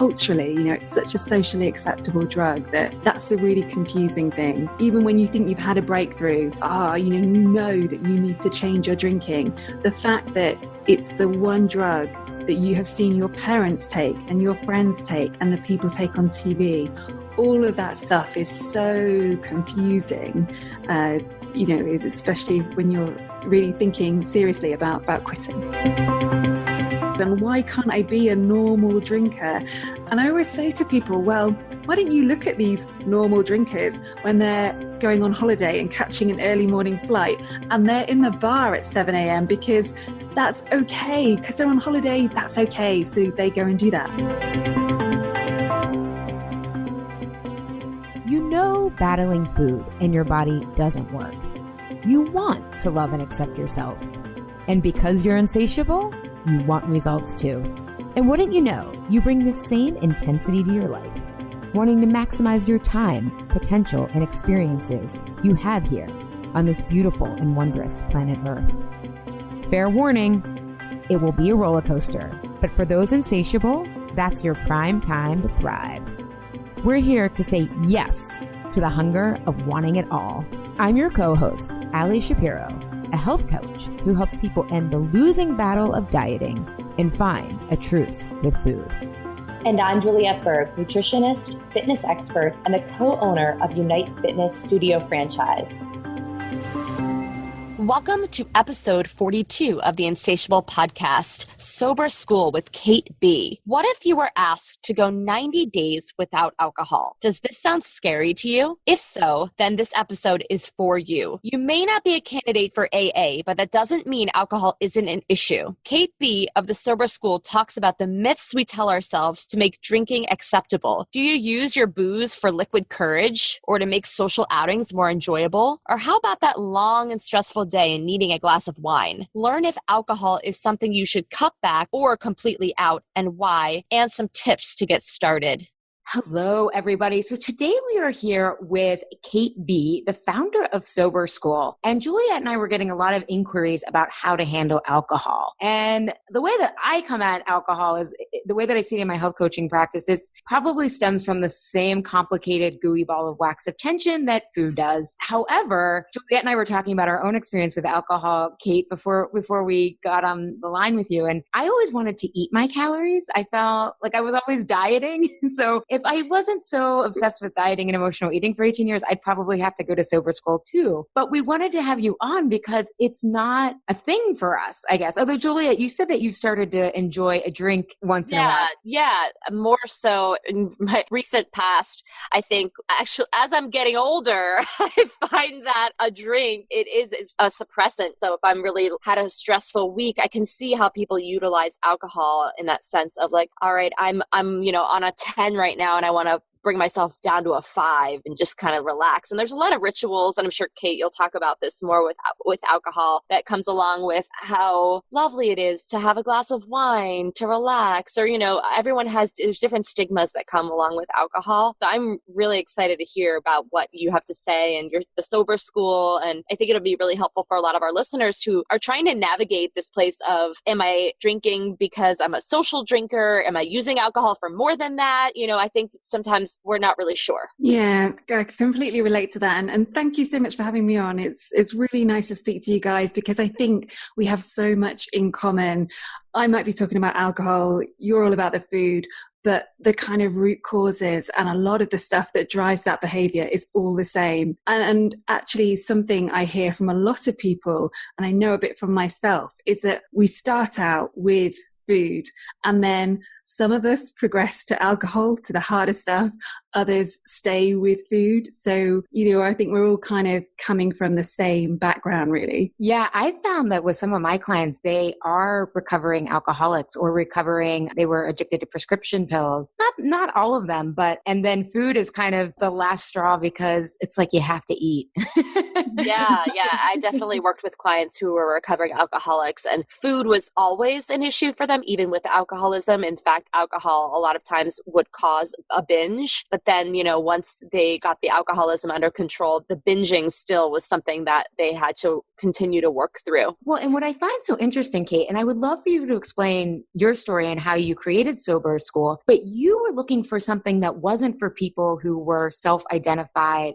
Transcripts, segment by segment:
culturally, it's such a socially acceptable drug that's a really confusing thing. Even when you think you've had a breakthrough, you know that you need to change your drinking. The fact that it's the one drug that you have seen your parents take and your friends take and the people take on TV, all of that stuff is so confusing, especially when you're really thinking seriously about quitting. And why can't I be a normal drinker? And I always say to people, well, why don't you look at these normal drinkers when they're going on holiday and catching an early morning flight and they're in the bar at 7 a.m. because that's okay, because they're on holiday, that's okay. So they go and do that. Battling food and your body doesn't work. You want to love and accept yourself. And because you're insatiable, you want results too. And wouldn't you know, you bring the same intensity to your life, wanting to maximize your time, potential, and experiences you have here on this beautiful and wondrous planet Earth. Fair warning, it will be a roller coaster, but for those insatiable, that's your prime time to thrive. We're here to say yes to the hunger of wanting it all. I'm your co-host, Ali Shapiro, a health coach who helps people end the losing battle of dieting and find a truce with food. And I'm Juliette Berg, nutritionist, fitness expert, and the co-owner of Unite Fitness Studio franchise. Welcome to episode 42 of the Insatiable Podcast, Sober School with Kate B. What if you were asked to go 90 days without alcohol? Does this sound scary to you? If so, then this episode is for you. You may not be a candidate for AA, but that doesn't mean alcohol isn't an issue. Kate B of the Sober School talks about the myths we tell ourselves to make drinking acceptable. Do you use your booze for liquid courage or to make social outings more enjoyable? Or how about that long and stressful day and needing a glass of wine? Learn if alcohol is something you should cut back or completely out and why, and some tips to get started. Hello, everybody. So today we are here with Kate B, the founder of Sober School. And Juliette and I were getting a lot of inquiries about how to handle alcohol. And the way that I come at alcohol is the way that I see it in my health coaching practice. It probably stems from the same complicated gooey ball of wax of tension that food does. However, Juliette and I were talking about our own experience with alcohol, Kate, before we got on the line with you. And I always wanted to eat my calories. I felt like I was always dieting. So if I wasn't so obsessed with dieting and emotional eating for 18 years, I'd probably have to go to Sober School too. But we wanted to have you on because it's not a thing for us, I guess. Although, Juliette, you said that you've started to enjoy a drink once in a while. Yeah, more so in my recent past. I think actually as I'm getting older, I find that a drink, it's a suppressant. So if I'm really had a stressful week, I can see how people utilize alcohol in that sense of like, all right, I'm on a 10 right now and I want to bring myself down to a 5 and just kind of relax. And there's a lot of rituals, and I'm sure, Kate, you'll talk about this more with alcohol, that comes along with how lovely it is to have a glass of wine, to relax, or, there's different stigmas that come along with alcohol. So I'm really excited to hear about what you have to say and the Sober School. And I think it'll be really helpful for a lot of our listeners who are trying to navigate this place of, am I drinking because I'm a social drinker? Am I using alcohol for more than that? I think sometimes we're not really sure. Yeah, I completely relate to that. And thank you so much for having me on. It's really nice to speak to you guys because I think we have so much in common. I might be talking about alcohol, you're all about the food, but the kind of root causes and a lot of the stuff that drives that behavior is all the same. And actually something I hear from a lot of people, and I know a bit from myself, is that we start out with food and then some of us progress to alcohol, to the harder stuff. Others stay with food. So, I think we're all kind of coming from the same background, really. Yeah, I found that with some of my clients, they are recovering alcoholics or they were addicted to prescription pills. Not all of them, and then food is kind of the last straw because it's like you have to eat. Yeah. I definitely worked with clients who were recovering alcoholics, and food was always an issue for them, even with alcoholism. In fact, fact, alcohol a lot of times would cause a binge. But then, once they got the alcoholism under control, the binging still was something that they had to continue to work through. Well, and what I find so interesting, Kate, and I would love for you to explain your story and how you created Sober School, but you were looking for something that wasn't for people who were self-identified,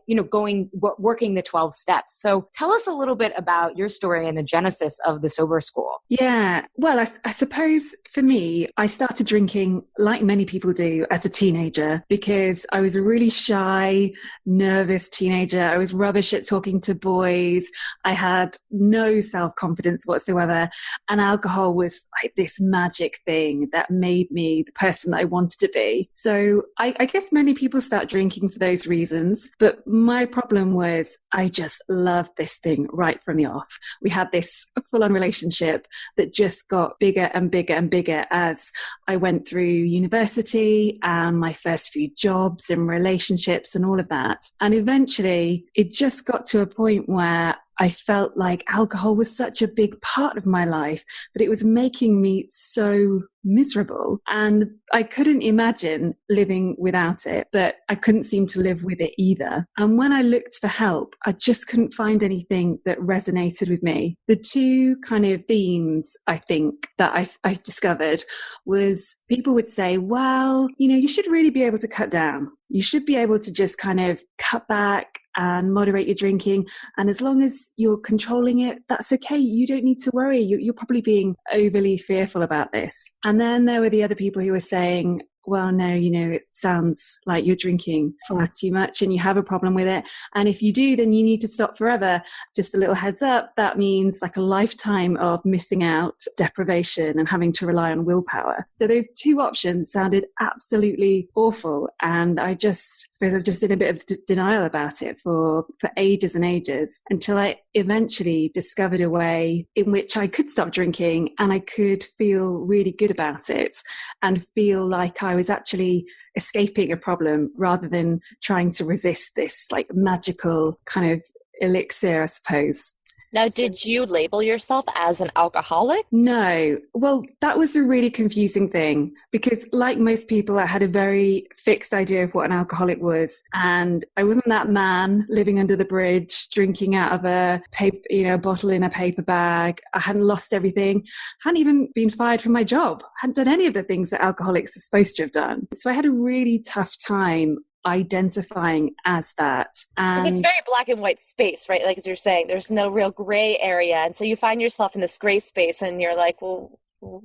working the 12 steps. So tell us a little bit about your story and the genesis of the Sober School. Yeah, well, I suppose for me, I started drinking like many people do as a teenager because I was a really shy, nervous teenager. I was rubbish at talking to boys. I had no self-confidence whatsoever. And alcohol was like this magic thing that made me the person that I wanted to be. So I guess many people start drinking for those reasons. But my problem was I just loved this thing right from the off. We had this full-on relationship that just got bigger and bigger and bigger as I went through university and my first few jobs and relationships and all of that. And eventually it just got to a point where I felt like alcohol was such a big part of my life, but it was making me so miserable. And I couldn't imagine living without it, but I couldn't seem to live with it either. And when I looked for help, I just couldn't find anything that resonated with me. The two kind of themes I think that I discovered was people would say, well, you should really be able to cut down. You should be able to just kind of cut back and moderate your drinking. And as long as you're controlling it, that's okay. You don't need to worry. You're probably being overly fearful about this. And then there were the other people who were saying, well, no, it sounds like you're drinking far too much and you have a problem with it. And if you do, then you need to stop forever. Just a little heads up, that means like a lifetime of missing out, deprivation, and having to rely on willpower. So those two options sounded absolutely awful. And I suppose I was just in a bit of denial about it for ages and ages until I eventually discovered a way in which I could stop drinking and I could feel really good about it and feel like I was actually escaping a problem rather than trying to resist this like magical kind of elixir, I suppose. Now, did you label yourself as an alcoholic? No. Well, that was a really confusing thing because like most people, I had a very fixed idea of what an alcoholic was. And I wasn't that man living under the bridge, drinking out of a paper, a bottle in a paper bag. I hadn't lost everything. Hadn't even been fired from my job. Hadn't done any of the things that alcoholics are supposed to have done. So I had a really tough time identifying as that. And it's very black and white space, right? Like as you're saying, there's no real gray area. And so you find yourself in this gray space and you're like, well,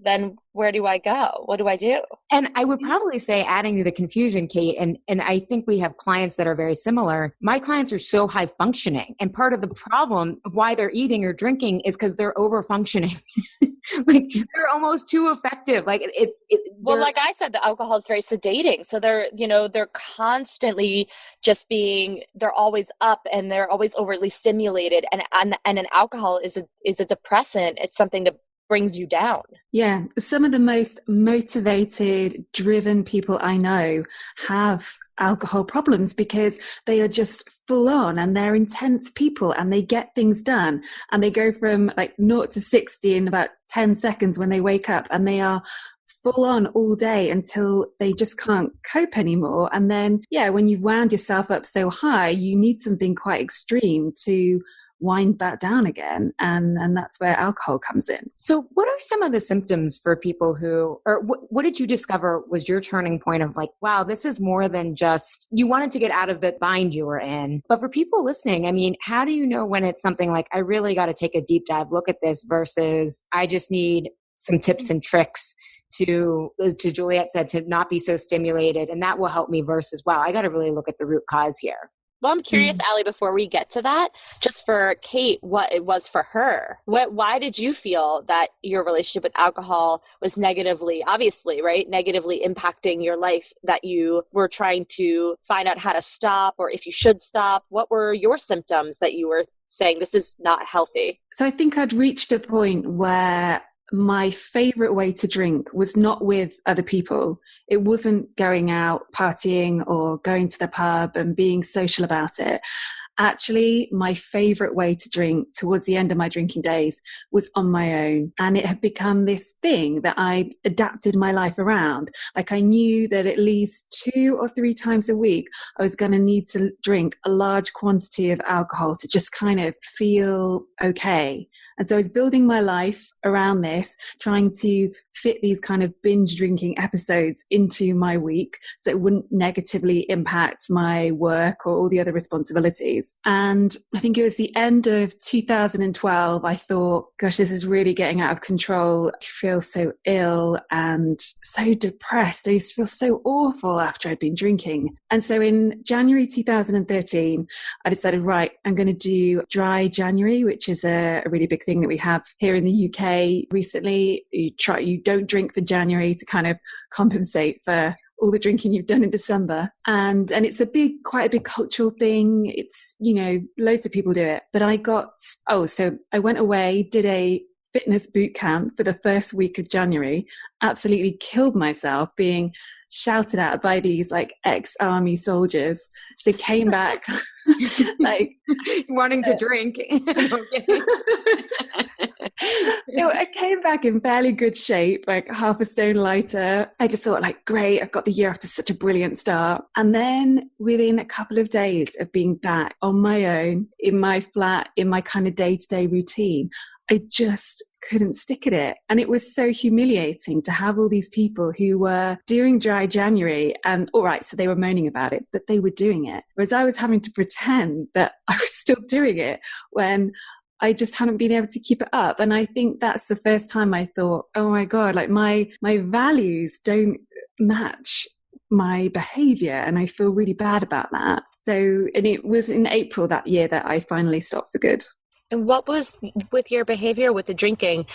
then where do I go? What do I do? And I would probably say, adding to the confusion, Kate, and I think we have clients that are very similar. My clients are so high functioning. And part of the problem of why they're eating or drinking is because they're over functioning. Like they're almost too effective. Like well, like I said, the alcohol is very sedating. So they're constantly they're always up and they're always overly stimulated. And an alcohol is a depressant. It's something that brings you down. Yeah. Some of the most motivated, driven people I know have alcohol problems because they are just full on and they're intense people and they get things done and they go from like 0 to 60 in about 10 seconds when they wake up and they are full on all day until they just can't cope anymore. And then, when you've wound yourself up so high, you need something quite extreme to wind back down again. And that's where alcohol comes in. So what are some of the symptoms for people what did you discover was your turning point of like, wow, this is more than just, you wanted to get out of the bind you were in. But for people listening, I mean, how do you know when it's something like, I really got to take a deep dive look at this versus I just need some tips and tricks to Juliet said, to not be so stimulated. And that will help me versus, wow, I got to really look at the root cause here. Well, I'm curious, Allie, before we get to that, just for Kate, what it was for her. Why did you feel that your relationship with alcohol was negatively impacting your life, that you were trying to find out how to stop or if you should stop? What were your symptoms that you were saying this is not healthy? So I think I'd reached a point where my favorite way to drink was not with other people. It wasn't going out partying or going to the pub and being social about it. Actually, my favorite way to drink towards the end of my drinking days was on my own. And it had become this thing that I adapted my life around. Like I knew that at least 2 or 3 times a week, I was going to need to drink a large quantity of alcohol to just kind of feel okay. And so I was building my life around this, trying to fit these kind of binge drinking episodes into my week so it wouldn't negatively impact my work or all the other responsibilities. And I think it was the end of 2012, I thought, gosh, this is really getting out of control. I feel so ill and so depressed. I used to feel so awful after I'd been drinking. And so in January 2013, I decided, right, I'm going to do dry January, which is a really big thing that we have here in the UK recently. You don't drink for January to kind of compensate for all the drinking you've done in December. And it's quite a big cultural thing. It's, loads of people do it. But so I went away, did a fitness boot camp for the first week of January, absolutely killed myself being shouted at by these like ex-army soldiers. So came back like wanting to drink. I came back in fairly good shape, like half a stone lighter. I just thought like, great, I've got the year off to such a brilliant start. And then within a couple of days of being back on my own, in my flat, in my kind of day-to-day routine, I just couldn't stick at it. And it was so humiliating to have all these people who were doing dry January and all right, so they were moaning about it, but they were doing it. Whereas I was having to pretend that I was still doing it when I just hadn't been able to keep it up. And I think that's the first time I thought, oh my God, like my values don't match my behavior. And I feel really bad about that. So, and it was in April that year that I finally stopped for good. And what was with your behavior with the drinking?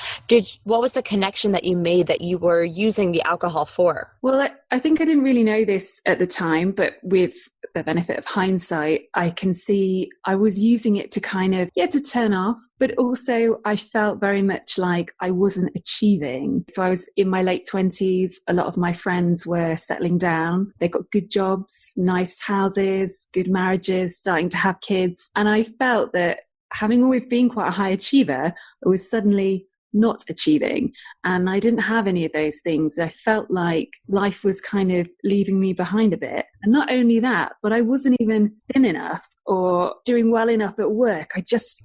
What was the connection that you made that you were using the alcohol for? Well, I think I didn't really know this at the time, but with the benefit of hindsight, I can see I was using it to kind of, to turn off, but also I felt very much like I wasn't achieving. So I was in my late 20s. A lot of my friends were settling down. They got good jobs, nice houses, good marriages, starting to have kids. And I felt that having always been quite a high achiever, I was suddenly not achieving. And I didn't have any of those things. I felt like life was kind of leaving me behind a bit. And not only that, but I wasn't even thin enough or doing well enough at work.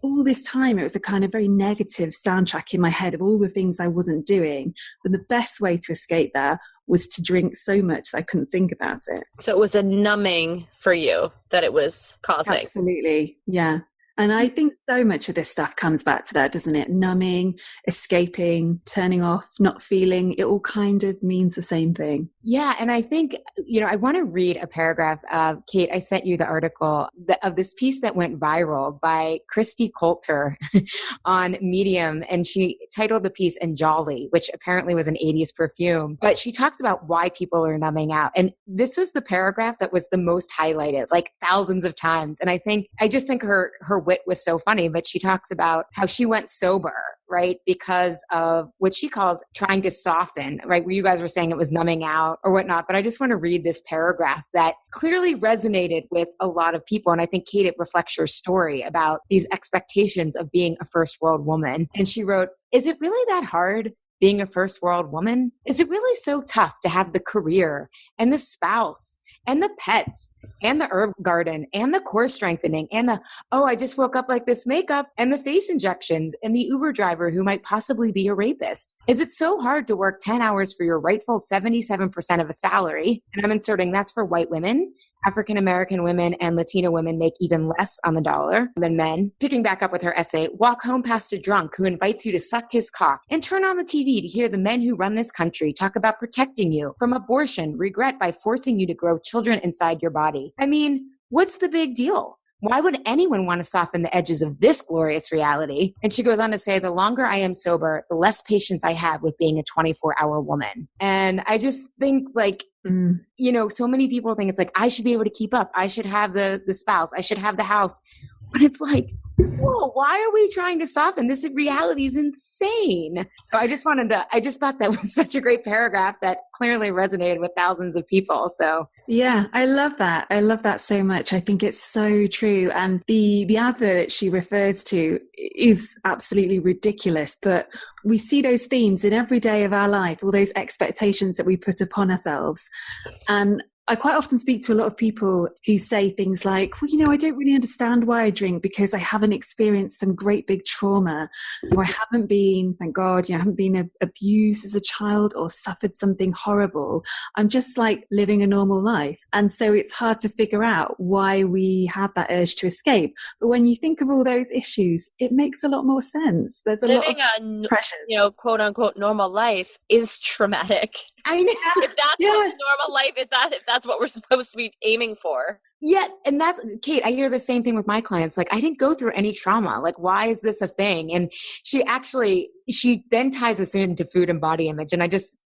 All this time, it was a kind of very negative soundtrack in my head of all the things I wasn't doing. But the best way to escape that was to drink so much that I couldn't think about it. So it was a numbing for you that it was causing. Absolutely. Yeah. And I think so much of this stuff comes back to that, doesn't it? Numbing, escaping, turning off, not feeling, it all kind of means the same thing. Yeah. And I think, I want to read a paragraph. Kate, I sent you the article of this piece that went viral by Christy Coulter on Medium. And she titled the piece Jolly, which apparently was an 80s perfume. But she talks about why people are numbing out. And this was the paragraph that was the most highlighted, like thousands of times. And I just think her wit was so funny, but she talks about how she went sober, right? Because of what she calls trying to soften, right? Where you guys were saying it was numbing out or whatnot. But I just want to read this paragraph that clearly resonated with a lot of people. And I think, Kate, it reflects your story about these expectations of being a first world woman. And she wrote, "Is it really that hard being a first world woman? Is it really so tough to have the career and the spouse and the pets and the herb garden and the core strengthening and I just woke up like this makeup and the face injections and the Uber driver who might possibly be a rapist? Is it so hard to work 10 hours for your rightful 77% of a salary?" And I'm inserting that's for white women. African American women and Latino women make even less on the dollar than men. Picking back up with her essay, "Walk home past a drunk who invites you to suck his cock and turn on the TV to hear the men who run this country talk about protecting you from abortion, regret by forcing you to grow children inside your body. I mean, what's the big deal? Why would anyone want to soften the edges of this glorious reality?" And she goes on to say, "The longer I am sober, the less patience I have with being a 24-hour woman." And I just think so many people think it's like, I should be able to keep up. I should have the spouse. I should have the house. But it's like, Whoa, why are we trying to soften? This reality is insane. So I just thought that was such a great paragraph that clearly resonated with thousands of people. So yeah, I love that. I love that so much. I think it's so true. And the advert she refers to is absolutely ridiculous, but we see those themes in every day of our life, all those expectations that we put upon ourselves. And I quite often speak to a lot of people who say things like, well, I don't really understand why I drink because I haven't experienced some great big trauma. I haven't been, thank God, I haven't been abused as a child or suffered something horrible. I'm just like living a normal life. And so it's hard to figure out why we have that urge to escape. But when you think of all those issues, it makes a lot more sense. There's a Living lot of pressures. quote unquote normal life is traumatic. I know. If that's what the normal life is, if that's what we're supposed to be aiming for. Yeah. And that's, Kate, I hear the same thing with my clients. Like, I didn't go through any trauma. Like, why is this a thing? And she then ties us into food and body image. And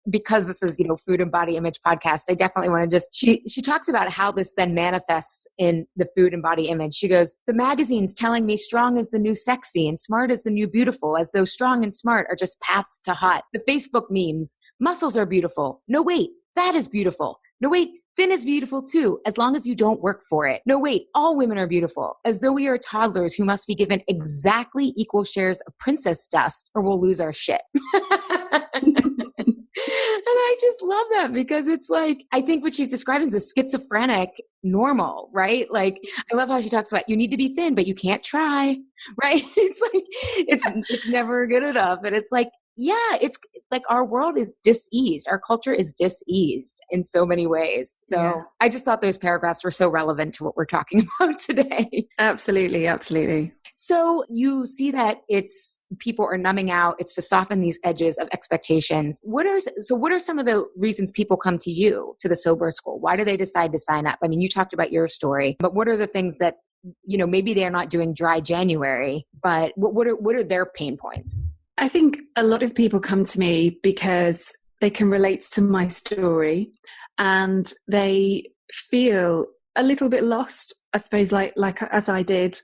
because this is, food and body image podcast, I definitely want to she talks about how this then manifests in the food and body image. She goes, the magazine's telling me strong is the new sexy and smart is the new beautiful, as though strong and smart are just paths to hot. The Facebook memes, muscles are beautiful. No, wait, fat is beautiful. No, wait, thin is beautiful too, as long as you don't work for it. No, wait, all women are beautiful, as though we are toddlers who must be given exactly equal shares of princess dust or we'll lose our shit. And I just love that because it's like, I think what she's describing is a schizophrenic normal, right? Like, I love how she talks about you need to be thin, but you can't try, right? It's like, it's never good enough. And it's like, yeah, it's like our world is diseased. Our culture is diseased in so many ways. So I just thought those paragraphs were so relevant to what we're talking about today. Absolutely. Absolutely. So you see that people are numbing out. It's to soften these edges of expectations. What are some of the reasons people come to you, to the Sober School? Why do they decide to sign up? I mean, you talked about your story, but what are the things that, maybe they're not doing dry January, but what are their pain points? I think a lot of people come to me because they can relate to my story and they feel a little bit lost, I suppose, like as I did,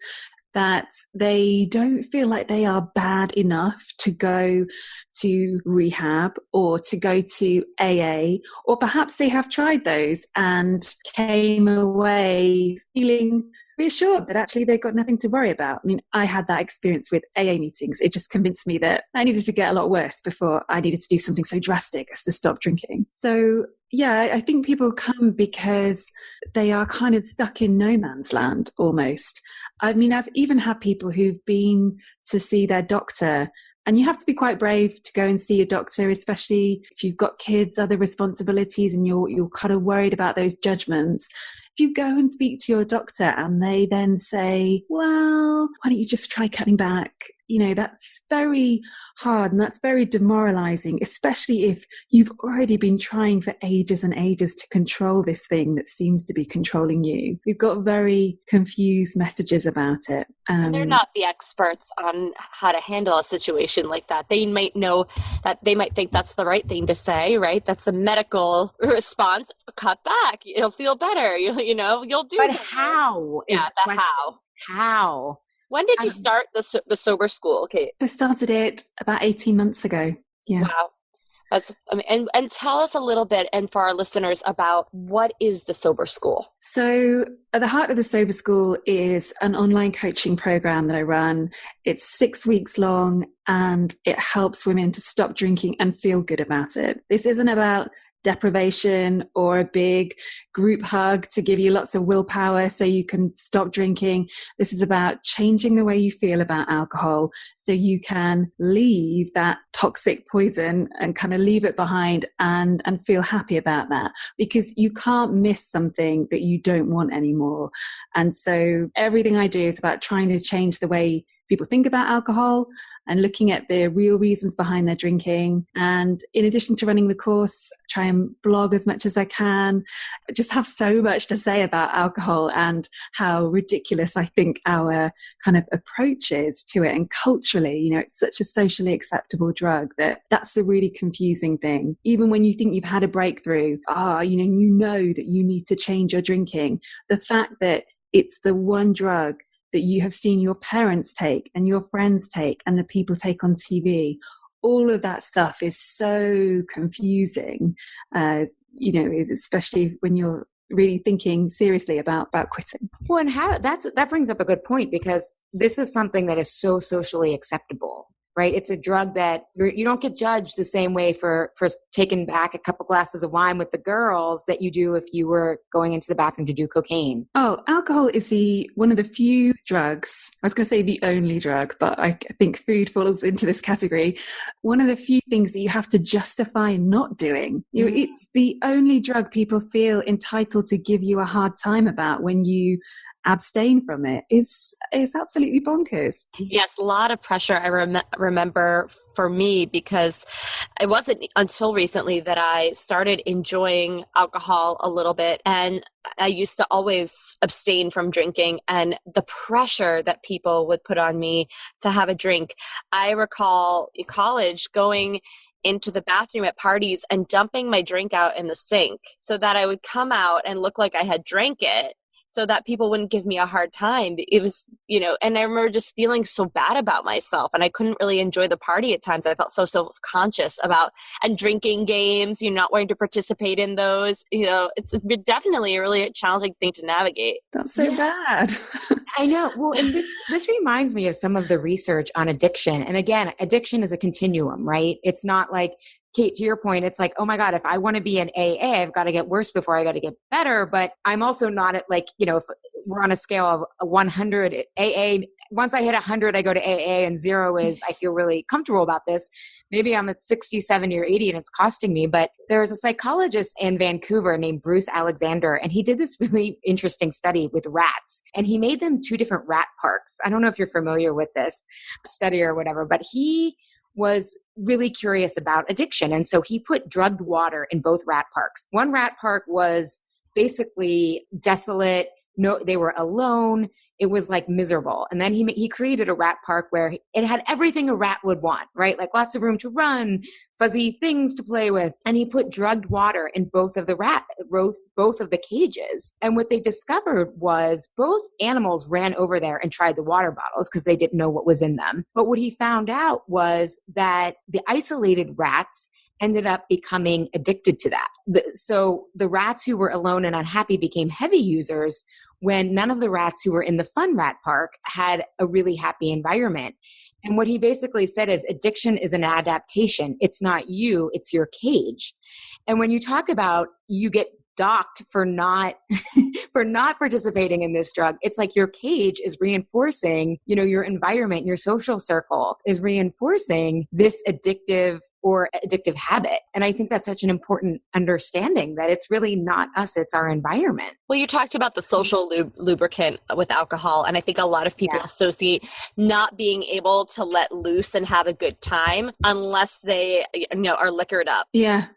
that they don't feel like they are bad enough to go to rehab or to go to AA, or perhaps they have tried those and came away feeling reassured that actually they've got nothing to worry about. I mean, I had that experience with AA meetings. It just convinced me that I needed to get a lot worse before I needed to do something so drastic as to stop drinking. So yeah, I think people come because they are kind of stuck in no man's land almost. I mean, I've even had people who've been to see their doctor, and you have to be quite brave to go and see a doctor, especially if you've got kids, other responsibilities, and you're kind of worried about those judgments. If you go and speak to your doctor and they then say, well, why don't you just try cutting back? That's very hard and that's very demoralizing, especially if you've already been trying for ages and ages to control this thing that seems to be controlling you. We've got very confused messages about it. And they're not the experts on how to handle a situation like that. They might know that they might think that's the right thing to say, right? That's the medical response. Cut back. You'll feel better. You'll do But better. how? How? When did you start the Sober School, Kate? I started it about 18 months ago. Yeah. Wow. And tell us a little bit, and for our listeners, about what is the Sober School? So at the heart of the Sober School is an online coaching program that I run. It's 6 weeks long and it helps women to stop drinking and feel good about it. This isn't about deprivation or a big group hug to give you lots of willpower so you can stop drinking. This is about changing the way you feel about alcohol so you can leave that toxic poison and kind of leave it behind and feel happy about that, because you can't miss something that you don't want anymore. And so everything I do is about trying to change the way people think about alcohol and looking at the real reasons behind their drinking. And in addition to running the course, try and blog as much as I can. I just have so much to say about alcohol and how ridiculous I think our kind of approach is to it. And culturally, it's such a socially acceptable drug that's a really confusing thing. Even when you think you've had a breakthrough, you know that you need to change your drinking. The fact that it's the one drug that you have seen your parents take and your friends take and the people take on TV. All of that stuff is so confusing, is especially when you're really thinking seriously about quitting. Well, and that brings up a good point, because this is something that is so socially acceptable, right? It's a drug that you don't get judged the same way for taking back a couple glasses of wine with the girls that you do if you were going into the bathroom to do cocaine. Oh, alcohol is one of the few drugs, I was going to say the only drug, but I think food falls into this category. One of the few things that you have to justify not doing. It's the only drug people feel entitled to give you a hard time about when you abstain from it. It's absolutely bonkers. Yes, a lot of pressure. I remember for me, because it wasn't until recently that I started enjoying alcohol a little bit, and I used to always abstain from drinking, and the pressure that people would put on me to have a drink. I recall in college going into the bathroom at parties and dumping my drink out in the sink so that I would come out and look like I had drank it, so that people wouldn't give me a hard time. It was, and I remember just feeling so bad about myself, and I couldn't really enjoy the party at times. I felt so self-conscious about, and drinking games, not wanting to participate in those. It's definitely a really challenging thing to navigate. That's so bad. I know. Well, and this reminds me of some of the research on addiction. And again, addiction is a continuum, right? It's not like, Kate, to your point, it's like, oh my God, if I want to be in AA, I've got to get worse before I got to get better. But I'm also not at if we're on a scale of 100 AA, once I hit 100, I go to AA, and 0 is, I feel really comfortable about this. Maybe I'm at 60, 70 or 80 and it's costing me. But there was a psychologist in Vancouver named Bruce Alexander, and he did this really interesting study with rats, and he made them 2 different rat parks. I don't know if you're familiar with this study or whatever, but he was really curious about addiction. And so he put drugged water in both rat parks. One rat park was basically desolate. No, they were alone. It was like miserable. And then he created a rat park where it had everything a rat would want, right? Like lots of room to run, fuzzy things to play with. And he put drugged water in both of the cages. And what they discovered was both animals ran over there and tried the water bottles because they didn't know what was in them. But what he found out was that the isolated rats ended up becoming addicted to that. So the rats who were alone and unhappy became heavy users, when none of the rats who were in the fun rat park had a really happy environment. And what he basically said is addiction is an adaptation. It's not you, it's your cage. And when you talk about you get docked for not participating in this drug, it's like your cage is reinforcing, your environment, your social circle is reinforcing this addictive habit. And I think that's such an important understanding, that it's really not us, it's our environment. Well, you talked about the social lubricant with alcohol, and I think a lot of people associate not being able to let loose and have a good time unless they are liquored up. Yeah,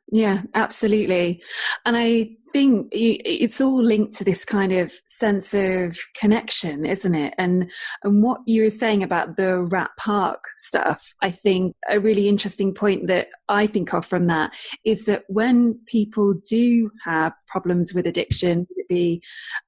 absolutely. And I think it's all linked to this kind of sense of connection, isn't it? And what you were saying about the rat park stuff, I think a really interesting point that I think of from that is that when people do have problems with addiction, whether it be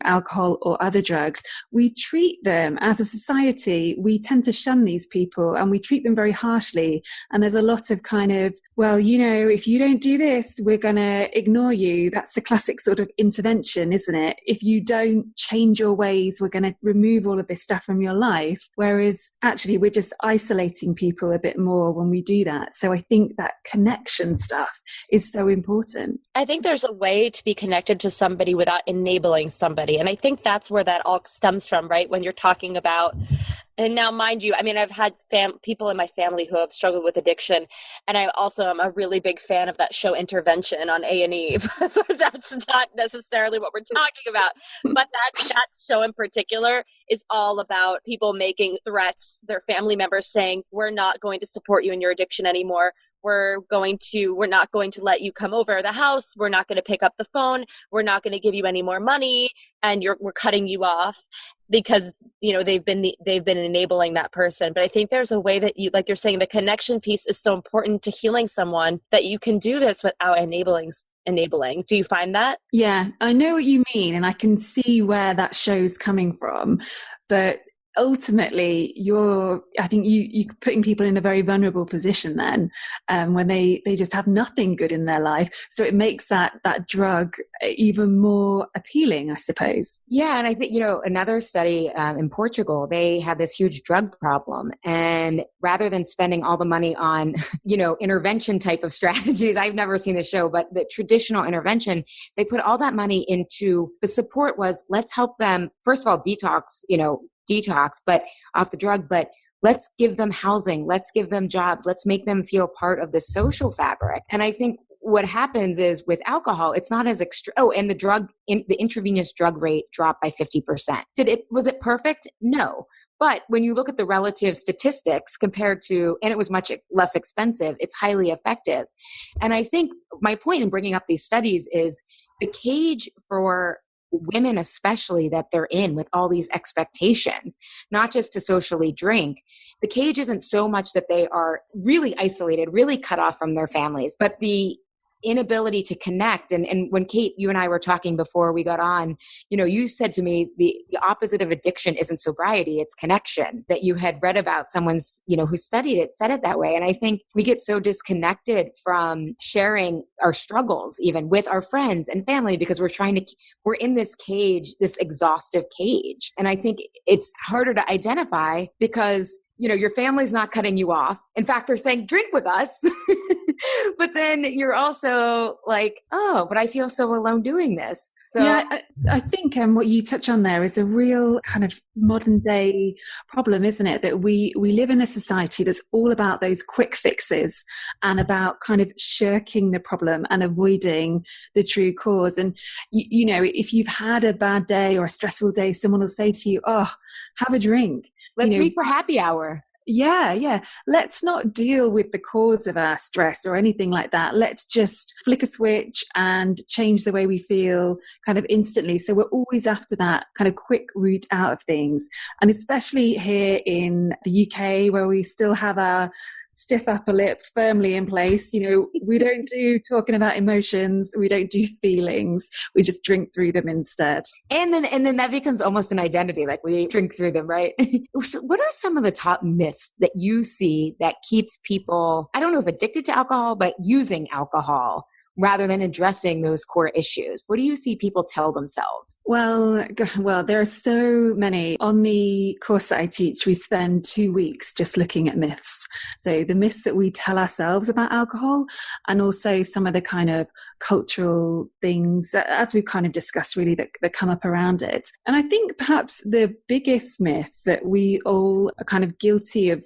alcohol or other drugs, we treat them as a society, we tend to shun these people and we treat them very harshly. And there's a lot of kind of, well, if you don't do this, we're going to ignore you. That's the classic sort of intervention, isn't it? If you don't change your ways, we're going to remove all of this stuff from your life. Whereas actually we're just isolating people a bit more when we do that. So I think that connection stuff is so important. I think there's a way to be connected to somebody without enabling somebody. And I think that's where that all stems from, right? When you're talking about, and now mind you, I've had people in my family who have struggled with addiction. And I also am a really big fan of that show Intervention on A&E, but that's not necessarily what we're talking about. But that show in particular is all about people making threats, their family members saying, we're not going to support you in your addiction anymore. We're not going to let you come over the house. We're not going to pick up the phone. We're not going to give you any more money, and we're cutting you off because they've been enabling that person. But I think there's a way that like you're saying, the connection piece is so important to healing someone, that you can do this without enabling. Do you find that? Yeah, I know what you mean, and I can see where that show's coming from, but ultimately I think you're putting people in a very vulnerable position then, when they just have nothing good in their life. So it makes that drug even more appealing, I suppose. Yeah. And I think, another study in Portugal, they had this huge drug problem. And rather than spending all the money on, intervention type of strategies, I've never seen the show, but the traditional intervention, they put all that money into the support was, let's help them, first of all, detox, but off the drug, but let's give them housing. Let's give them jobs. Let's make them feel part of the social fabric. And I think what happens is with alcohol, it's not as extreme. Oh, and the intravenous drug rate dropped by 50%. Was it perfect? No. But when you look at the relative statistics compared to, and it was much less expensive, it's highly effective. And I think my point in bringing up these studies is the cage for women, especially, that they're in with all these expectations, not just to socially drink. The cage isn't so much that they are really isolated, really cut off from their families, but the inability to connect. And when Kate, you and I were talking before we got on, you said to me, the opposite of addiction isn't sobriety, it's connection, that you had read about someone's, who studied it, said it that way. And I think we get so disconnected from sharing our struggles, even with our friends and family, because we're in this cage, this exhaustive cage. And I think it's harder to identify because your family's not cutting you off. In fact, they're saying, drink with us. But then you're also like, oh, but I feel so alone doing this. So yeah, I think what you touch on there is a real kind of modern day problem, isn't it? That we live in a society that's all about those quick fixes and about kind of shirking the problem and avoiding the true cause. And, if you've had a bad day or a stressful day, someone will say to you, oh, have a drink. Let's meet for happy hour. Yeah. Let's not deal with the cause of our stress or anything like that. Let's just flick a switch and change the way we feel kind of instantly. So we're always after that kind of quick route out of things. And especially here in the UK, where we still have our stiff upper lip firmly in place. We don't do talking about emotions. We don't do feelings. We just drink through them instead. And then that becomes almost an identity. Like we drink through them, right? So what are some of the top myths that you see that keeps people, I don't know if addicted to alcohol, but using alcohol rather than addressing those core issues? What do you see people tell themselves? Well, there are so many. On the course that I teach, we spend 2 weeks just looking at myths. So the myths that we tell ourselves about alcohol, and also some of the kind of cultural things, as we've kind of discussed, really, that come up around it. And I think perhaps the biggest myth that we all are kind of guilty of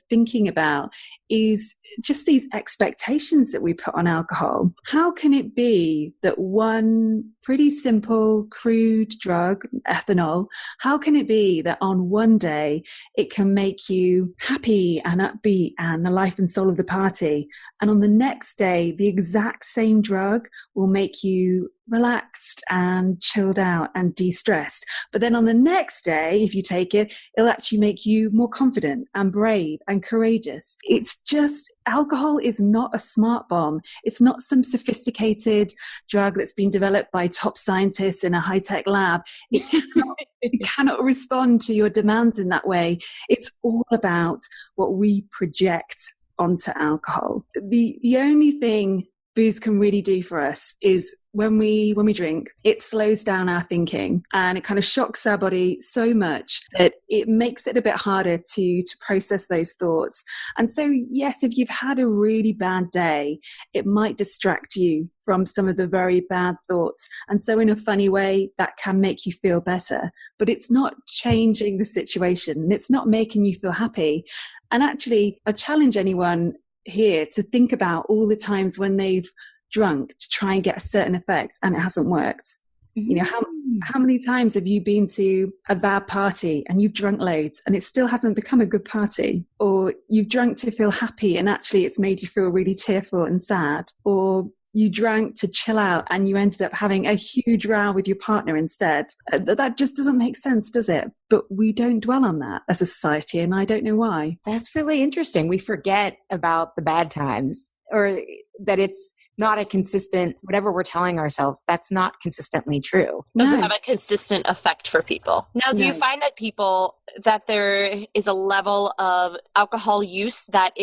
thinking about is just these expectations that we put on alcohol. How can it be that one pretty simple, crude drug, ethanol, how can it be that on one day it can make you happy and upbeat and the life and soul of the party, and on the next day the exact same drug will make you relaxed and chilled out and de-stressed, but then on the next day, if you take it, it'll actually make you more confident and brave and courageous? It's just, alcohol is not a smart bomb. It's not some sophisticated drug that's been developed by top scientists in a high-tech lab. It cannot respond to your demands in that way. It's all about what we project onto alcohol. The only thing booze can really do for us is when we drink, it slows down our thinking and it kind of shocks our body so much that it makes it a bit harder to process those thoughts. And so, yes, if you've had a really bad day, it might distract you from some of the very bad thoughts. And so in a funny way, that can make you feel better, but it's not changing the situation. It's not making you feel happy. And actually, I challenge anyone here to think about all the times when they've drunk to try and get a certain effect and it hasn't worked. How many times have you been to a bad party and you've drunk loads and it still hasn't become a good party? Or you've drunk to feel happy and actually it's made you feel really tearful and sad? Or you drank to chill out and you ended up having a huge row with your partner instead? That just doesn't make sense, does it? but we don't dwell on that as a society, and I don't know why. That's really interesting. We forget about the bad times, or that it's not a consistent, whatever we're telling ourselves, that's not consistently true. Doesn't No. have a consistent effect for people. Now, do you No. find that there is a level of alcohol use that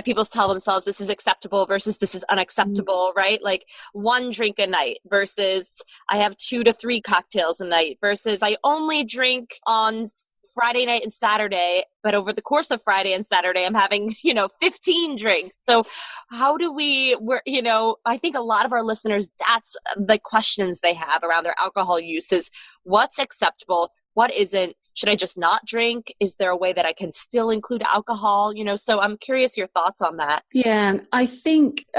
people tell themselves this is acceptable versus this is unacceptable, right? Like 1 drink a night versus I have 2 to 3 cocktails a night versus I only drink on Friday night and Saturday, but over the course of Friday and Saturday, I'm having, 15 drinks. So how do I think a lot of our listeners, that's the questions they have around their alcohol use is what's acceptable, what isn't. Should I just not drink? Is there a way that I can still include alcohol? So I'm curious your thoughts on that. Yeah, I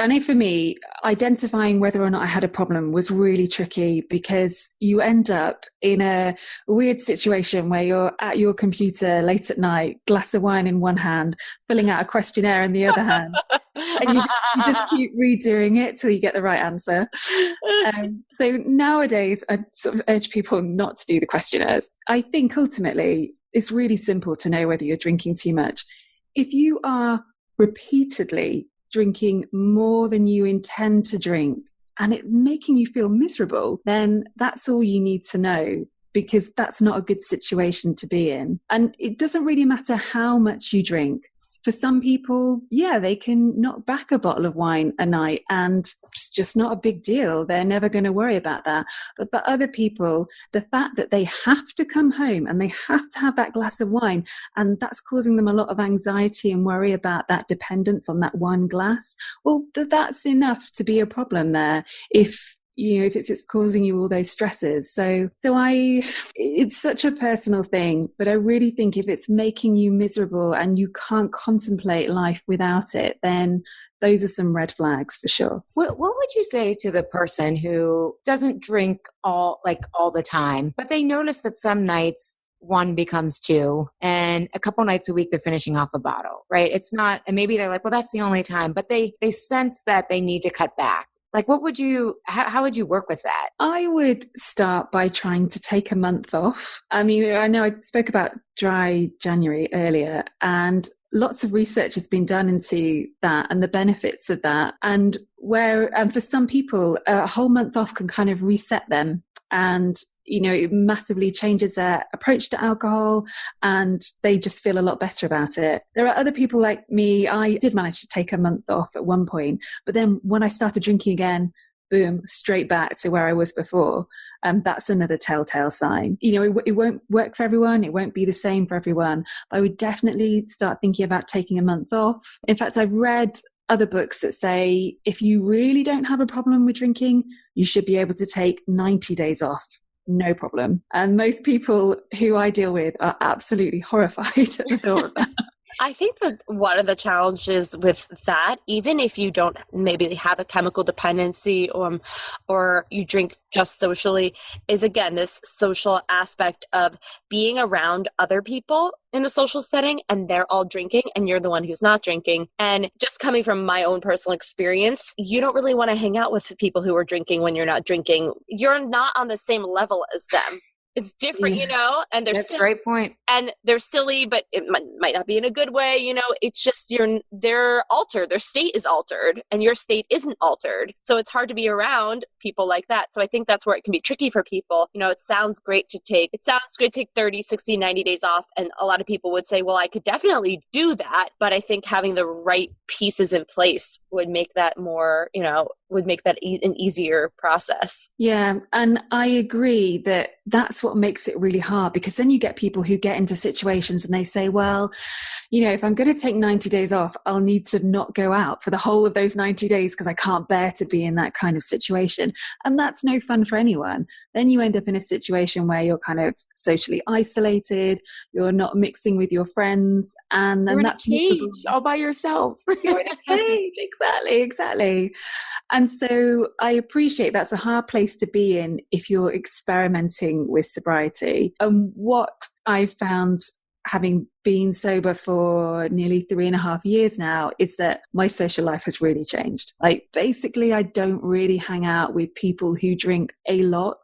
know for me, identifying whether or not I had a problem was really tricky because you end up in a weird situation where you're at your computer late at night, glass of wine in one hand, filling out a questionnaire in the other hand. And you just keep redoing it till you get the right answer. So nowadays, I sort of urge people not to do the questionnaires. I think ultimately, it's really simple to know whether you're drinking too much. If you are repeatedly drinking more than you intend to drink and it making you feel miserable, then that's all you need to know, because that's not a good situation to be in. And it doesn't really matter how much you drink. For some people, they can knock back a bottle of wine a night and it's just not a big deal. They're never going to worry about that. But for other people, the fact that they have to come home and they have to have that glass of wine, and that's causing them a lot of anxiety and worry about that dependence on that one glass, well, that's enough to be a problem there. If it's causing you all those stresses. So it's such a personal thing, but I really think if it's making you miserable and you can't contemplate life without it, then those are some red flags for sure. What would you say to the person who doesn't drink all the time, but they notice that some nights 1 becomes 2, and a couple nights a week they're finishing off a bottle, right? It's not, and maybe they're like, well, that's the only time, but they sense that they need to cut back. Like, how would you work with that? I would start by trying to take a month off. I mean, I know I spoke about dry January earlier, and lots of research has been done into that and the benefits of that. And for some people, a whole month off can kind of reset them. And, it massively changes their approach to alcohol and they just feel a lot better about it. There are other people like me. I did manage to take a month off at one point, but then when I started drinking again, boom, straight back to where I was before. That's another telltale sign. It won't work for everyone. It won't be the same for everyone. But I would definitely start thinking about taking a month off. In fact, I've read other books that say if you really don't have a problem with drinking, you should be able to take 90 days off. No problem. And most people who I deal with are absolutely horrified at the thought of that. I think that one of the challenges with that, even if you don't maybe have a chemical dependency or you drink just socially, is again this social aspect of being around other people in the social setting and they're all drinking and you're the one who's not drinking. And just coming from my own personal experience, you don't really want to hang out with people who are drinking when you're not drinking. You're not on the same level as them. It's different, and That's a great point. And they're silly, but it might not be in a good way. It's just they're altered. Their state is altered and your state isn't altered. So it's hard to be around people like that. So I think that's where it can be tricky for people. It sounds great to take 30, 60, 90 days off. And a lot of people would say, well, I could definitely do that. But I think having the right pieces in place would make that more, would make that an easier process. Yeah. And I agree that that's what makes it really hard, because then you get people who get into situations and they say, well, if I'm going to take 90 days off, I'll need to not go out for the whole of those 90 days because I can't bear to be in that kind of situation. And that's no fun for anyone. Then you end up in a situation where you're kind of socially isolated, you're not mixing with your friends, and then that's in a cage all by yourself. You're in a cage. Exactly. And so I appreciate that's a hard place to be in if you're experimenting with sobriety. And what I've found, having been sober for nearly 3.5 years now, is that my social life has really changed. Like, basically, I don't really hang out with people who drink a lot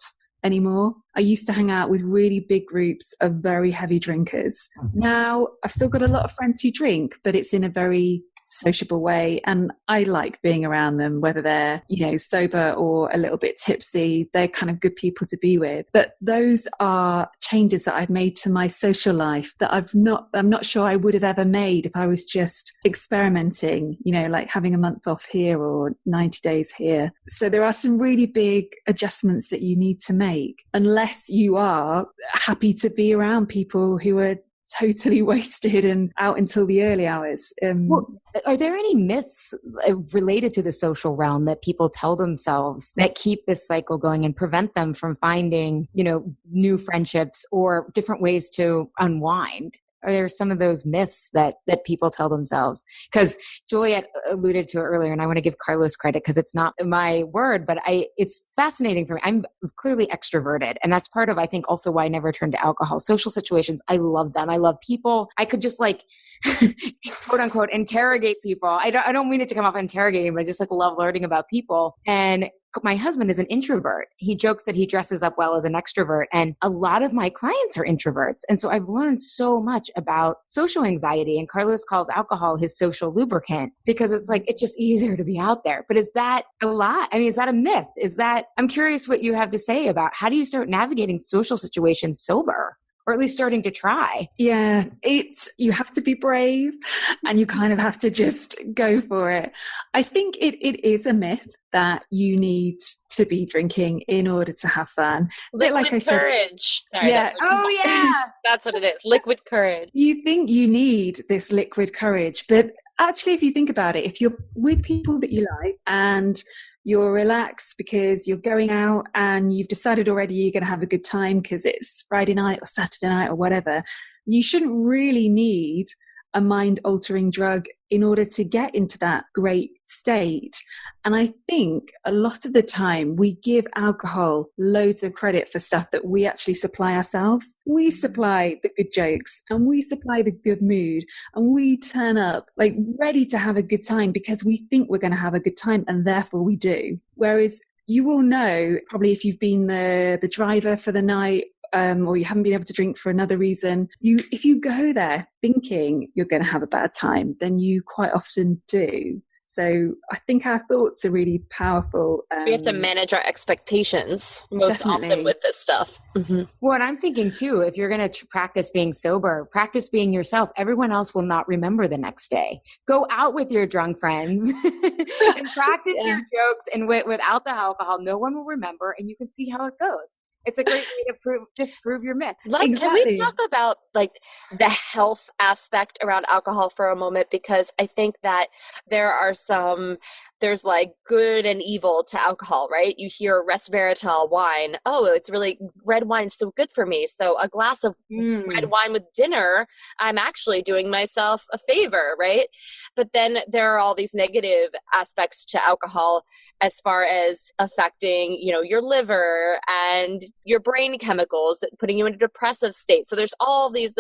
anymore. I used to hang out with really big groups of very heavy drinkers. Now I've still got a lot of friends who drink, but it's in a very sociable way, and I like being around them, whether they're, sober or a little bit tipsy. They're kind of good people to be with. But those are changes that I've made to my social life that I'm not sure I would have ever made if I was just experimenting, like having a month off here or 90 days here. So there are some really big adjustments that you need to make unless you are happy to be around people who are totally wasted and out until the early hours. Well, are there any myths related to the social realm that people tell themselves that keep this cycle going and prevent them from finding, new friendships or different ways to unwind? Are there some of those myths that people tell themselves? Because Juliet alluded to it earlier, and I want to give Carlos credit because it's not my word, but it's fascinating for me. I'm clearly extroverted, and that's part of, I think, also why I never turned to alcohol. Social situations, I love them. I love people. I could just quote unquote, interrogate people. I don't mean it to come off interrogating, but I just love learning about people. And my husband is an introvert. He jokes that he dresses up well as an extrovert. And a lot of my clients are introverts. And so I've learned so much about social anxiety. And Carlos calls alcohol his social lubricant because it's just easier to be out there. But is that a lie? I mean, is that a myth? I'm curious what you have to say about how do you start navigating social situations sober? Or at least starting to try. Yeah, you have to be brave and you kind of have to just go for it. I think it is a myth that you need to be drinking in order to have fun. Liquid courage. Sorry, yeah. Oh, yeah. That's what it is. Liquid courage. You think you need this liquid courage, but actually, if you think about it, if you're with people that you like and you're relaxed because you're going out and you've decided already you're going to have a good time because it's Friday night or Saturday night or whatever, you shouldn't really need a mind-altering drug in order to get into that great state. And I think a lot of the time we give alcohol loads of credit for stuff that we actually supply ourselves. We supply the good jokes and we supply the good mood and we turn up ready to have a good time because we think we're going to have a good time and therefore we do. Whereas you will know probably if you've been the driver for the night or you haven't been able to drink for another reason, if you go there thinking you're going to have a bad time, then you quite often do. So I think our thoughts are really powerful. So we have to manage our expectations most often with this stuff. Mm-hmm. Well, and I'm thinking too, if you're going to practice being sober, practice being yourself. Everyone else will not remember the next day. Go out with your drunk friends and practice your jokes and without the alcohol. No one will remember and you can see how it goes. It's a great way to disprove your myth. Exactly. Can we talk about the health aspect around alcohol for a moment? Because I think that there's good and evil to alcohol, right? You hear resveratrol wine. Oh, it's really, red wine is so good for me. So a glass of red wine with dinner, I'm actually doing myself a favor, right? But then there are all these negative aspects to alcohol as far as affecting, your liver and your brain chemicals, putting you in a depressive state. So there's all these,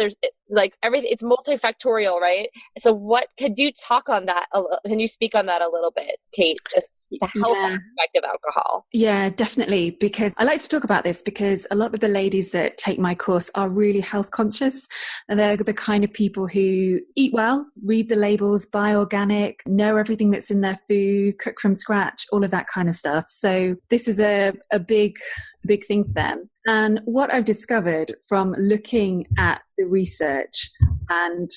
everything, it's multifactorial, right? So could you talk on that? Can you speak on that a little bit, Kate? Just the health aspect of alcohol. Yeah, definitely. Because I like to talk about this because a lot of the ladies that take my course are really health conscious. And they're the kind of people who eat well, read the labels, buy organic, know everything that's in their food, cook from scratch, all of that kind of stuff. So this is a big thing for them. And what I've discovered from looking at the research and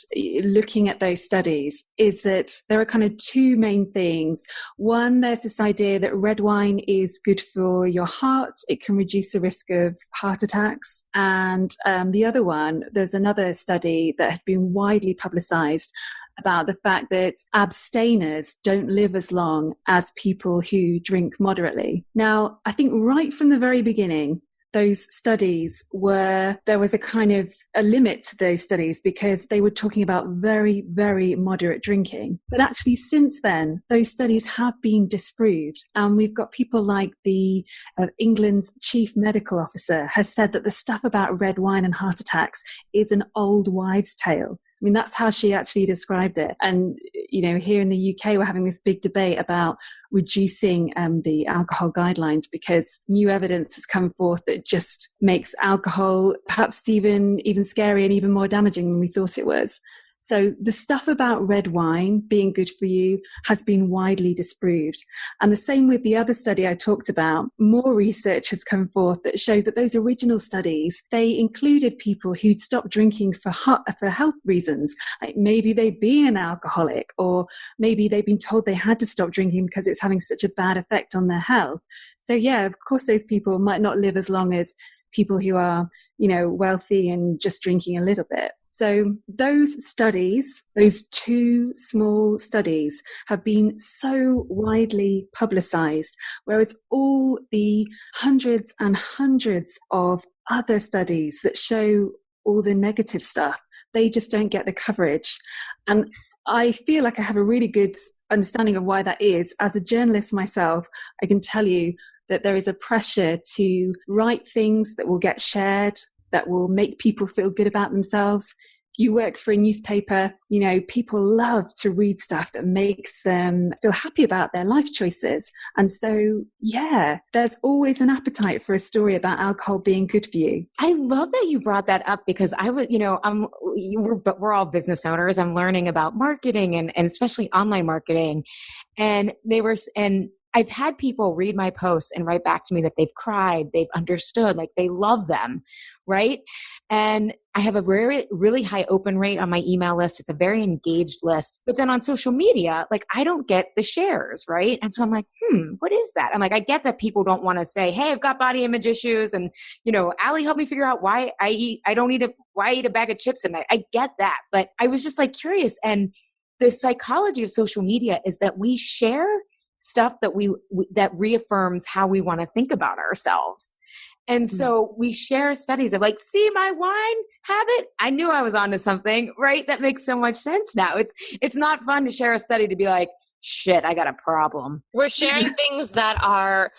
looking at those studies is that there are kind of two main things. One, there's this idea that red wine is good for your heart. It can reduce the risk of heart attacks. And the other one, there's another study that has been widely publicized about the fact that abstainers don't live as long as people who drink moderately. Now, I think right from the very beginning, those studies there was a kind of a limit to those studies because they were talking about very, very moderate drinking. But actually since then, those studies have been disproved. And we've got people like England's chief medical officer has said that the stuff about red wine and heart attacks is an old wives' tale. I mean, that's how she actually described it. And, here in the UK, we're having this big debate about reducing the alcohol guidelines because new evidence has come forth that just makes alcohol perhaps even scarier and even more damaging than we thought it was. So the stuff about red wine being good for you has been widely disproved. And the same with the other study I talked about. More research has come forth that shows that those original studies, they included people who'd stopped drinking for health reasons. Like maybe they'd been an alcoholic, or maybe they'd been told they had to stop drinking because it's having such a bad effect on their health. So yeah, of course, those people might not live as long as people who are, wealthy and just drinking a little bit. So those studies, those two small studies, have been so widely publicized, whereas all the hundreds and hundreds of other studies that show all the negative stuff, they just don't get the coverage. And I feel like I have a really good understanding of why that is. As a journalist myself, I can tell you that there is a pressure to write things that will get shared, that will make people feel good about themselves. You work for a newspaper, people love to read stuff that makes them feel happy about their life choices. And so, yeah, there's always an appetite for a story about alcohol being good for you. I love that you brought that up because we're all business owners. I'm learning about marketing and especially online marketing. And I've had people read my posts and write back to me that they've cried, they've understood, like they love them, right? And I have a very, really high open rate on my email list. It's a very engaged list. But then on social media, like I don't get the shares, right? And so I'm like, what is that? I'm like, I get that people don't want to say, hey, I've got body image issues. And, Allie, help me figure out why I eat a bag of chips at night. I get that. But I was just like curious. And the psychology of social media is that we share stuff that reaffirms how we want to think about ourselves. And so we share studies of like, see my wine habit? I knew I was onto something, right? That makes so much sense now. It's not fun to share a study to be like, shit, I got a problem. We're sharing things that are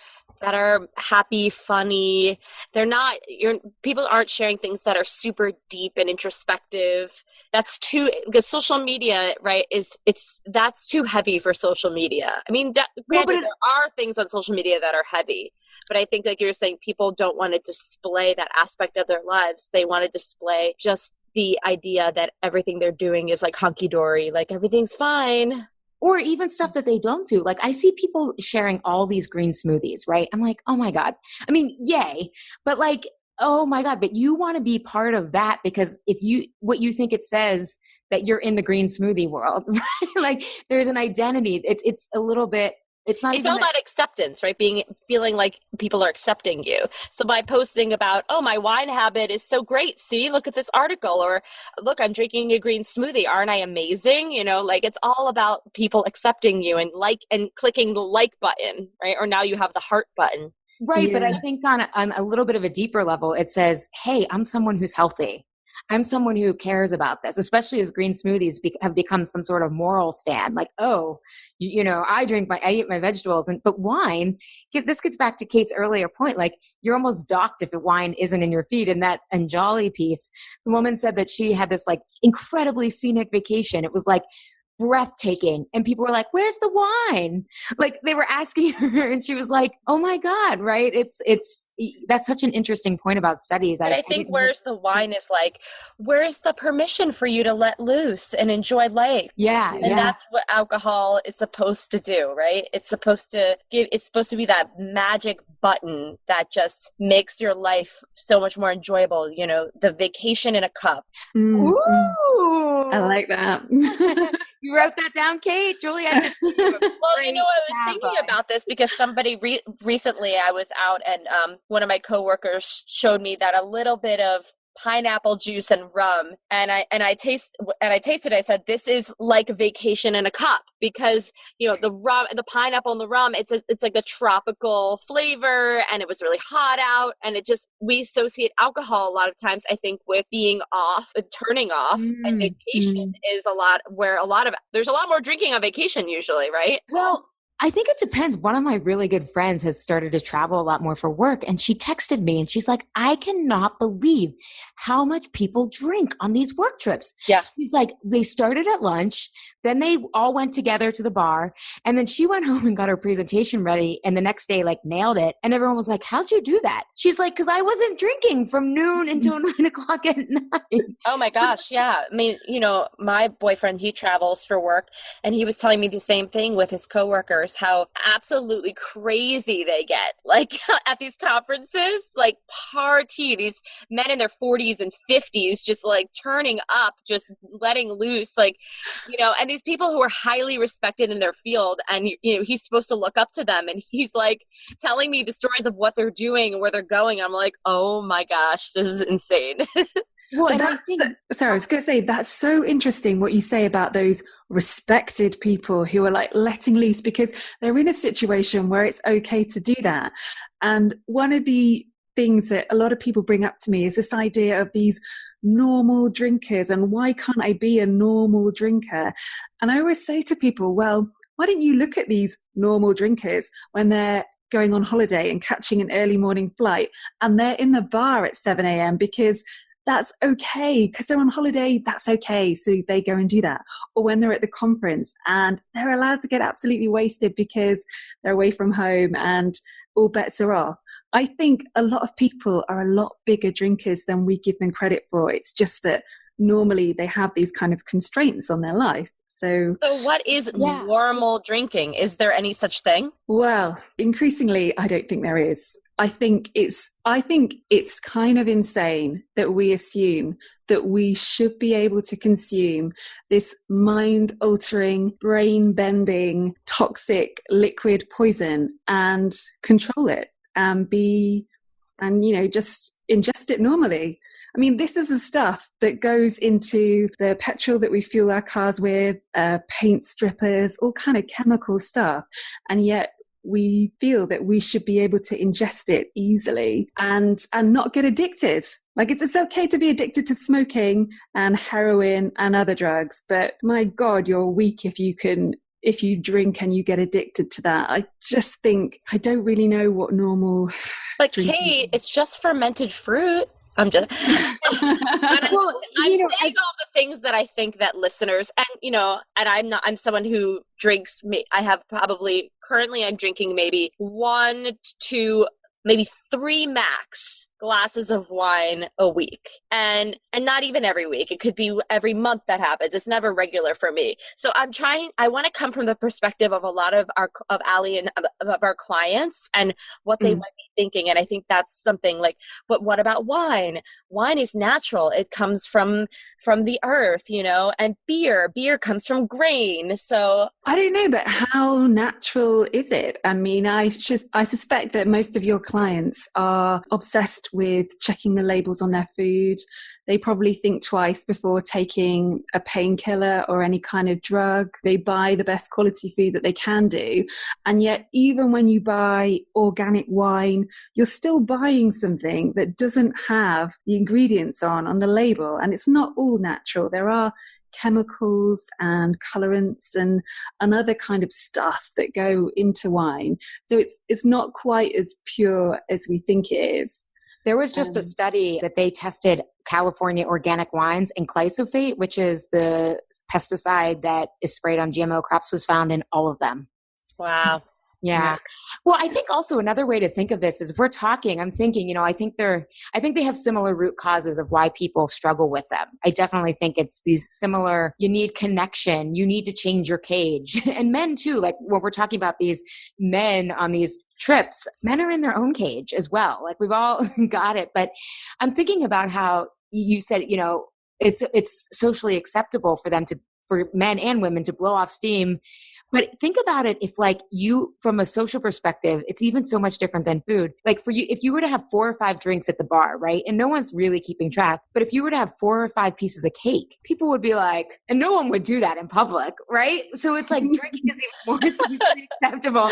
happy, funny. People aren't sharing things that are super deep and introspective. Because social media, right, that's too heavy for social media. I mean, granted, there are things on social media that are heavy, but I think like you're saying, people don't want to display that aspect of their lives. They want to display just the idea that everything they're doing is like hunky-dory, like everything's fine. Or even stuff that they don't do. Like I see people sharing all these green smoothies, right? I'm like, oh my God. I mean, yay. But like, oh my God, but you want to be part of that because what you think it says that you're in the green smoothie world, right? Like there's an identity. It's a little bit, it's all about acceptance, right? Feeling like people are accepting you. So by posting about, oh, my wine habit is so great. See, look at this article, or look, I'm drinking a green smoothie. Aren't I amazing? Like it's all about people accepting you and clicking the like button, right? Or now you have the heart button. Right. Yeah. But I think on a little bit of a deeper level, it says, hey, I'm someone who's healthy. I'm someone who cares about this, especially as green smoothies have become some sort of moral stand. Like, oh, I eat my vegetables, but wine. This gets back to Kate's earlier point. Like, you're almost docked if wine isn't in your feed. In that Anjali piece, the woman said that she had this like incredibly scenic vacation. It was like breathtaking, and people were like, where's the wine? Like they were asking her, and she was like, oh my God, right? That's such an interesting point about studies. I think where's the wine is like, where's the permission for you to let loose and enjoy life? Yeah. And that's what alcohol is supposed to do, right? It's supposed to be that magic button that just makes your life so much more enjoyable. The vacation in a cup. Ooh, I like that. You wrote that down, Kate? Juliet. Well, I was thinking about this because somebody recently I was out and one of my coworkers showed me that a little bit of pineapple juice and rum, and I tasted. I said, "This is like a vacation in a cup," because the rum and the pineapple and the rum, it's like the tropical flavor, and it was really hot out, and we associate alcohol a lot of times, I think, with being off, turning off, and vacation is there's a lot more drinking on vacation usually, right? Well, I think it depends. One of my really good friends has started to travel a lot more for work. And she texted me and she's like, I cannot believe how much people drink on these work trips. Yeah. She's like, they started at lunch, then they all went together to the bar. And then she went home and got her presentation ready. And the next day, like nailed it. And everyone was like, how'd you do that? She's like, because I wasn't drinking from noon until 9 o'clock at night. Oh my gosh. Yeah. I mean, my boyfriend, he travels for work, and he was telling me the same thing with his coworkers, how absolutely crazy they get, like at these conferences, like party, these men in their 40s and 50s, just like turning up, just letting loose, like, and these people who are highly respected in their field, and he's supposed to look up to them, and he's like telling me the stories of what they're doing and where they're going. I'm like, oh my gosh, this is insane. Well, and I was going to say, that's so interesting what you say about those respected people who are like letting loose, because they're in a situation where it's okay to do that. And one of the things that a lot of people bring up to me is this idea of these normal drinkers, and why can't I be a normal drinker? And I always say to people, well, why don't you look at these normal drinkers when they're going on holiday and catching an early morning flight, and they're in the bar at 7 a.m. because that's okay, because they're on holiday, that's okay, so they go and do that. Or when they're at the conference and they're allowed to get absolutely wasted because they're away from home and all bets are off. I think a lot of people are a lot bigger drinkers than we give them credit for. It's just that normally they have these kind of constraints on their life. So what is normal drinking? Is there any such thing? Well, increasingly, I don't think there is. I think it's kind of insane that we assume that we should be able to consume this mind-altering, brain-bending, toxic liquid poison and control it and just ingest it normally. I mean, this is the stuff that goes into the petrol that we fuel our cars with, paint strippers, all kind of chemical stuff. And yet we feel that we should be able to ingest it easily and not get addicted. Like it's okay to be addicted to smoking and heroin and other drugs, but my God, you're weak if you drink and you get addicted to that. I just think, I don't really know what normal... But Kate, it's just fermented fruit. I'm just, I'm saying all the things that I think that listeners, and I'm someone who drinks, I have probably, currently I'm drinking maybe 1 to 2, maybe 3 max glasses of wine a week, and not even every week. It could be every month that happens. It's never regular for me. So I want to come from the perspective of a lot of Ali and of our clients and what they might be thinking. And I think that's something like, but what about wine? Wine is natural. It comes from the earth, and beer comes from grain. So I don't know, but how natural is it? I mean, I suspect that most of your clients are obsessed with checking the labels on their food. They probably think twice before taking a painkiller or any kind of drug. They buy the best quality food that they can do. And yet, even when you buy organic wine, you're still buying something that doesn't have the ingredients on the label. And it's not all natural. There are chemicals and colorants and other kind of stuff that go into wine. So it's not quite as pure as we think it is. There was just a study that they tested California organic wines, and glyphosate, which is the pesticide that is sprayed on GMO crops, was found in all of them. Wow. Yeah. Well, I think also another way to think of this is if we're talking, I'm thinking, I think they have similar root causes of why people struggle with them. I definitely think it's these similar, you need connection, you need to change your cage. And men too, like when we're talking about these men on these trips, men are in their own cage as well. Like we've all got it. But I'm thinking about how you said, it's socially acceptable for men and women to blow off steam. But think about it, if like you, from a social perspective, it's even so much different than food. Like for you, if you were to have 4 or 5 drinks at the bar, right? And no one's really keeping track, but if you were to have 4 or 5 pieces of cake, people would be like, and no one would do that in public, right? So it's like drinking is even more socially acceptable.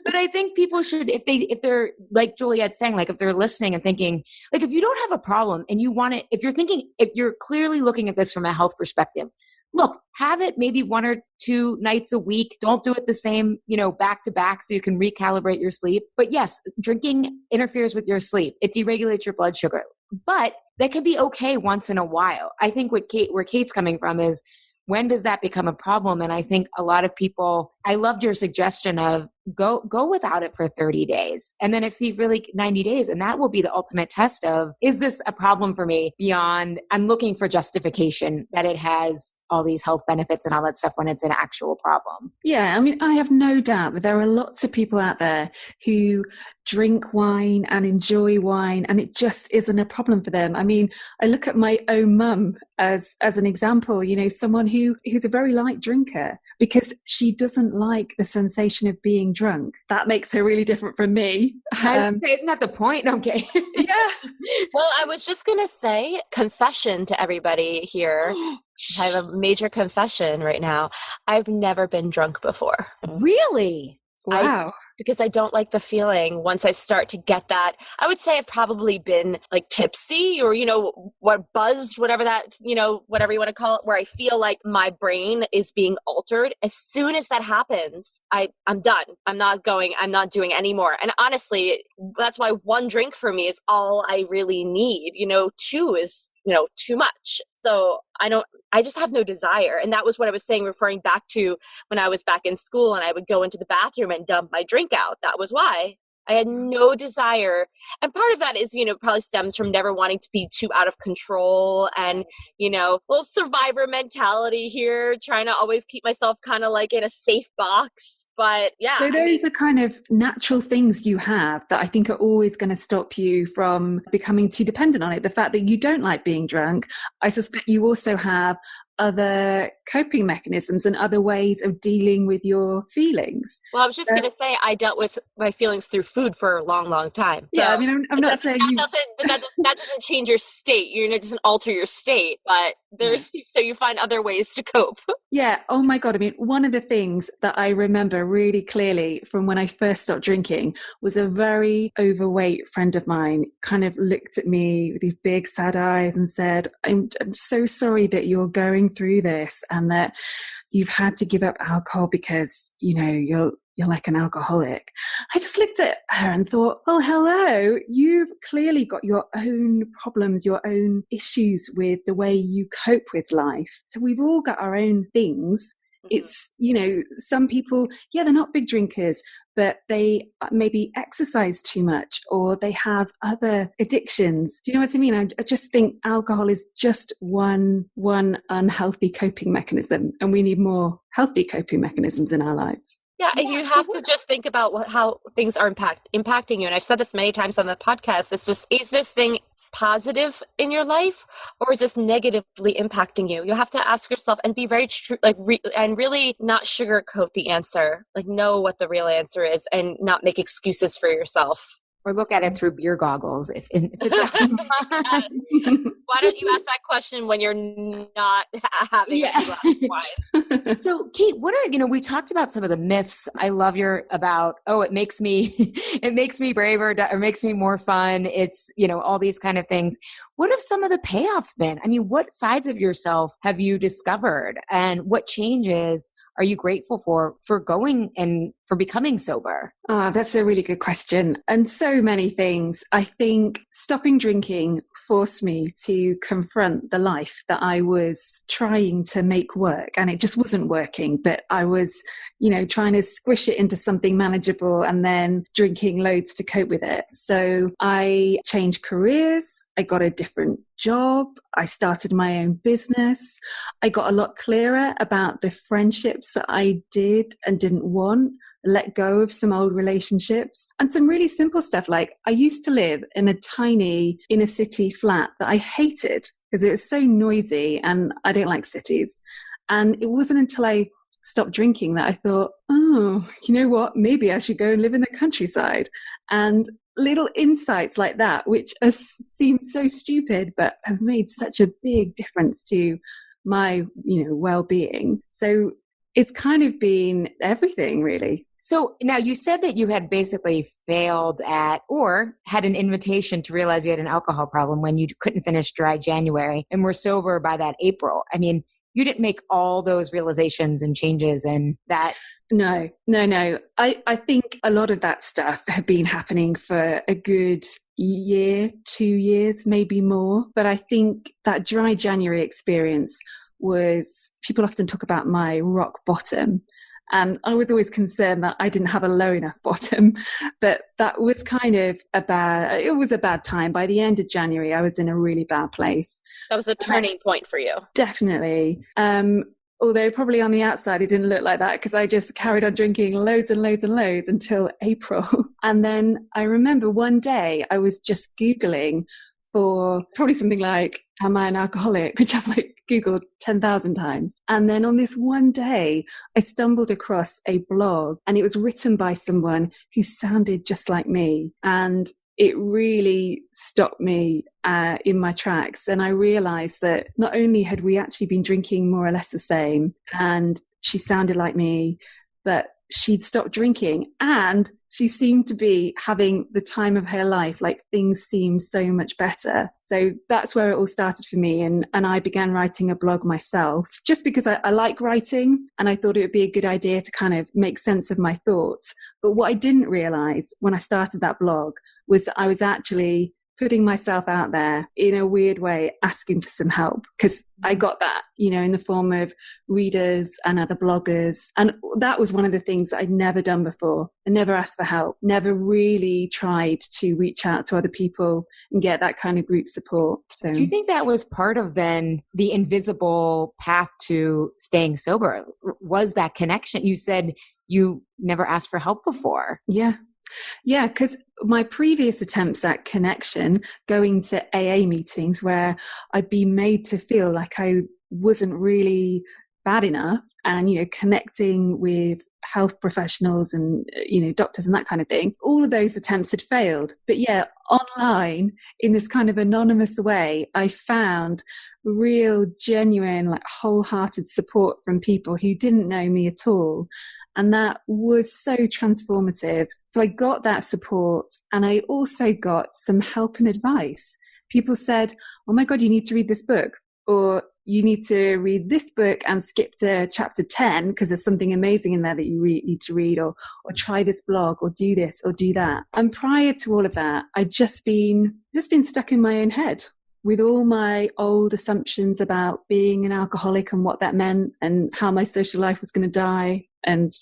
But I think people should, if they're like Juliet's saying, like if they're listening and thinking, like if you don't have a problem and you want it, if you're clearly looking at this from a health perspective, look, have it maybe 1 or 2 nights a week. Don't do it the same, back to back so you can recalibrate your sleep. But yes, drinking interferes with your sleep. It deregulates your blood sugar. But that can be okay once in a while. I think where Kate's coming from is, when does that become a problem? And I think a lot of people, I loved your suggestion of go without it for 30 days and then see really 90 days. And that will be the ultimate test of, is this a problem for me beyond I'm looking for justification that it has all these health benefits and all that stuff when it's an actual problem. Yeah, I mean, I have no doubt that there are lots of people out there who drink wine and enjoy wine and it just isn't a problem for them. I mean, I look at my own mum as an example, someone who's a very light drinker because she doesn't like the sensation of being drunk. That makes her really different from me. I was say, isn't that the point? Okay. Yeah. Well, I was just going to say, confession to everybody here. I have a major confession right now. I've never been drunk before. Really? Wow. Because I don't like the feeling once I start to get that. I would say I've probably been like tipsy or, what buzzed, whatever that, whatever you want to call it, where I feel like my brain is being altered. As soon as that happens, I'm done. I'm not doing any more. And honestly, that's why 1 drink for me is all I really need. 2 is, too much. So I just have no desire. And that was what I was saying, referring back to when I was back in school and I would go into the bathroom and dump my drink out. That was why. I had no desire. And part of that is, probably stems from never wanting to be too out of control and, little survivor mentality here, trying to always keep myself kind of like in a safe box. But yeah. So those are kind of natural things you have that I think are always going to stop you from becoming too dependent on it. The fact that you don't like being drunk, I suspect you also have other coping mechanisms and other ways of dealing with your feelings. Well, I was just going to say I dealt with my feelings through food for a long, long time. So yeah, I mean, I'm not saying that doesn't change your state. It doesn't alter your state, but so you find other ways to cope. Yeah. Oh my God. I mean, one of the things that I remember really clearly from when I first stopped drinking was a very overweight friend of mine kind of looked at me with these big sad eyes and said, I'm so sorry that you're going through this and that you've had to give up alcohol because, you're like an alcoholic. I just looked at her and thought, well, hello, you've clearly got your own problems, your own issues with the way you cope with life. So we've all got our own things. It's, some people, they're not big drinkers, but they maybe exercise too much or they have other addictions. Do you know what I mean? I just think alcohol is just one unhealthy coping mechanism, and we need more healthy coping mechanisms in our lives. Yeah, you have to just think about how things are impacting you. And I've said this many times on the podcast. It's just, is this thing positive in your life or is this negatively impacting you? You have to ask yourself and be very true, and really not sugarcoat the answer, know what the real answer is and not make excuses for yourself. Or look at it through beer goggles. If it's Why don't you ask that question when you're not having a glass of wine? So, Kate, what are, we talked about some of the myths. I love it makes me braver or makes me more fun. It's, all these kind of things. What have some of the payoffs been? I mean, what sides of yourself have you discovered and what changes are you grateful for going and for becoming sober? Oh, that's a really good question. And so many things. I think stopping drinking forced me to confront the life that I was trying to make work. And it just wasn't working, but I was, trying to squish it into something manageable and then drinking loads to cope with it. So I changed careers. I got a different job. I started my own business. I got a lot clearer about the friendships that I did and didn't want, let go of some old relationships, and some really simple stuff like I used to live in a tiny inner city flat that I hated because it was so noisy and I don't like cities. And it wasn't until I stopped drinking that I thought, oh, you know what? Maybe I should go and live in the countryside. And little insights like that, which seem so stupid, but have made such a big difference to my, well-being. So it's kind of been everything, really. So now you said that you had basically failed at or had an invitation to realize you had an alcohol problem when you couldn't finish dry January and were sober by that April. I mean, you didn't make all those realizations and changes and that. No. I think a lot of that stuff had been happening for a good year, 2 years, maybe more. But I think that dry January experience was, people often talk about my rock bottom. And I was always concerned that I didn't have a low enough bottom, but that was kind of it was a bad time. By the end of January, I was in a really bad place. That was a turning point for you. Definitely. Although probably on the outside, it didn't look like that because I just carried on drinking loads and loads and loads until April. And then I remember one day I was just Googling for probably something like, am I an alcoholic? Which I've like Googled 10,000 times. And then on this one day, I stumbled across a blog and it was written by someone who sounded just like me. And it really stopped me in my tracks. And I realized that not only had we actually been drinking more or less the same, and she sounded like me, but she'd stopped drinking and she seemed to be having the time of her life. Like things seemed so much better. So that's where it all started for me. And I began writing a blog myself just because I like writing and I thought it would be a good idea to kind of make sense of my thoughts. But what I didn't realize when I started that blog was that I was actually putting myself out there in a weird way, asking for some help, because I got that, in the form of readers and other bloggers. And that was one of the things that I'd never done before. I never asked for help, never really tried to reach out to other people and get that kind of group support. So do you think that was part of then the invisible path to staying sober? Was that connection? You said you never asked for help before. Yeah, because my previous attempts at connection, going to AA meetings where I'd be made to feel like I wasn't really bad enough and, connecting with health professionals and, doctors and that kind of thing, all of those attempts had failed. But yeah, online, in this kind of anonymous way, I found real, genuine, like wholehearted support from people who didn't know me at all. And that was so transformative. So I got that support and I also got some help and advice. People said, oh my God, you need to read this book, or you need to read this book and skip to chapter 10 because there's something amazing in there that you need to read, or try this blog, or do this or do that. And prior to all of that, I'd just been stuck in my own head with all my old assumptions about being an alcoholic and what that meant and how my social life was going to die and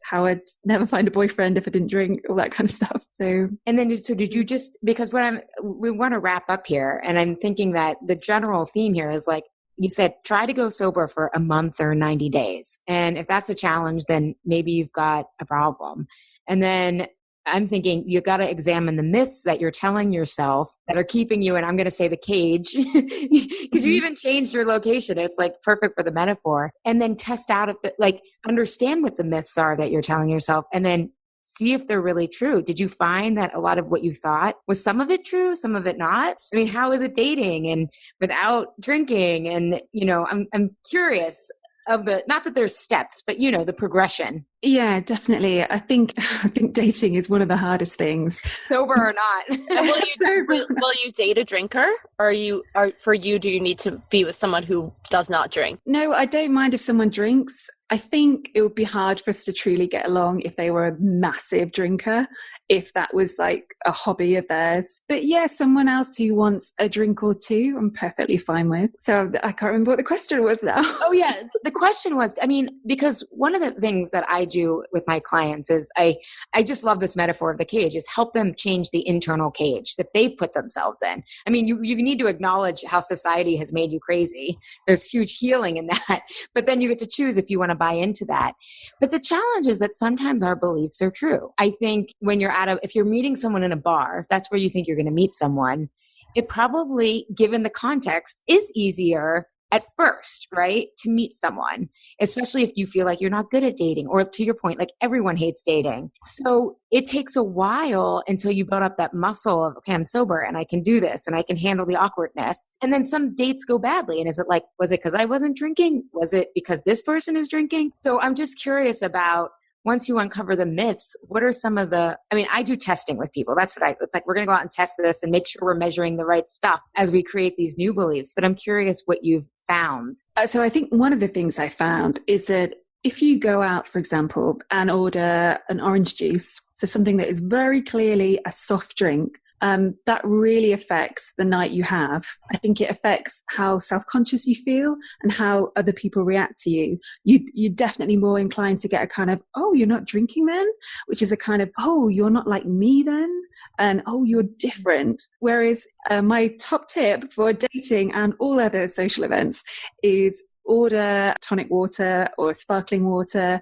how I'd never find a boyfriend if I didn't drink, all that kind of stuff. So did you just, because we want to wrap up here, and I'm thinking that the general theme here is like, you said, try to go sober for a month or 90 days. And if that's a challenge, then maybe you've got a problem. And then I'm thinking you've got to examine the myths that you're telling yourself that are keeping you in, I'm going to say, the cage, because you even changed your location. It's like perfect for the metaphor. And then test out understand what the myths are that you're telling yourself, and then see if they're really true. Did you find that a lot of what you thought, was some of it true, some of it not? I mean, how is it dating and without drinking? And, I'm curious of not that there's steps, but the progression. Yeah, definitely. I think dating is one of the hardest things. Sober or not. Will you date a drinker? Or do you need to be with someone who does not drink? No, I don't mind if someone drinks. I think it would be hard for us to truly get along if they were a massive drinker, if that was like a hobby of theirs. But yeah, someone else who wants a drink or two, I'm perfectly fine with. So I can't remember what the question was now. Oh yeah. The question was, because one of the things that I do with my clients is I just love this metaphor of the cage, is help them change the internal cage that they've put themselves in. You need to acknowledge how society has made you crazy. There's huge healing in that, but then you get to choose if you want to buy into that. But the challenge is that sometimes our beliefs are true. I think when if you're meeting someone in a bar, if that's where you think you're going to meet someone, it probably, given the context, is easier at first, right, to meet someone, especially if you feel like you're not good at dating, or to your point, like everyone hates dating. So it takes a while until you build up that muscle of, okay, I'm sober and I can do this and I can handle the awkwardness. And then some dates go badly. And is it like, was it because I wasn't drinking? Was it because this person is drinking? So I'm just curious about, once you uncover the myths, what are some of I do testing with people. It's like, we're going to go out and test this and make sure we're measuring the right stuff as we create these new beliefs. But I'm curious what you've found. So I think one of the things I found is that if you go out, for example, and order an orange juice, so something that is very clearly a soft drink, that really affects the night you have. I think it affects how self-conscious you feel and how other people react to you. You're definitely more inclined to get a kind of, oh, you're not drinking then? Which is a kind of, oh, you're not like me then? And, oh, you're different. Whereas my top tip for dating and all other social events is order tonic water or sparkling water.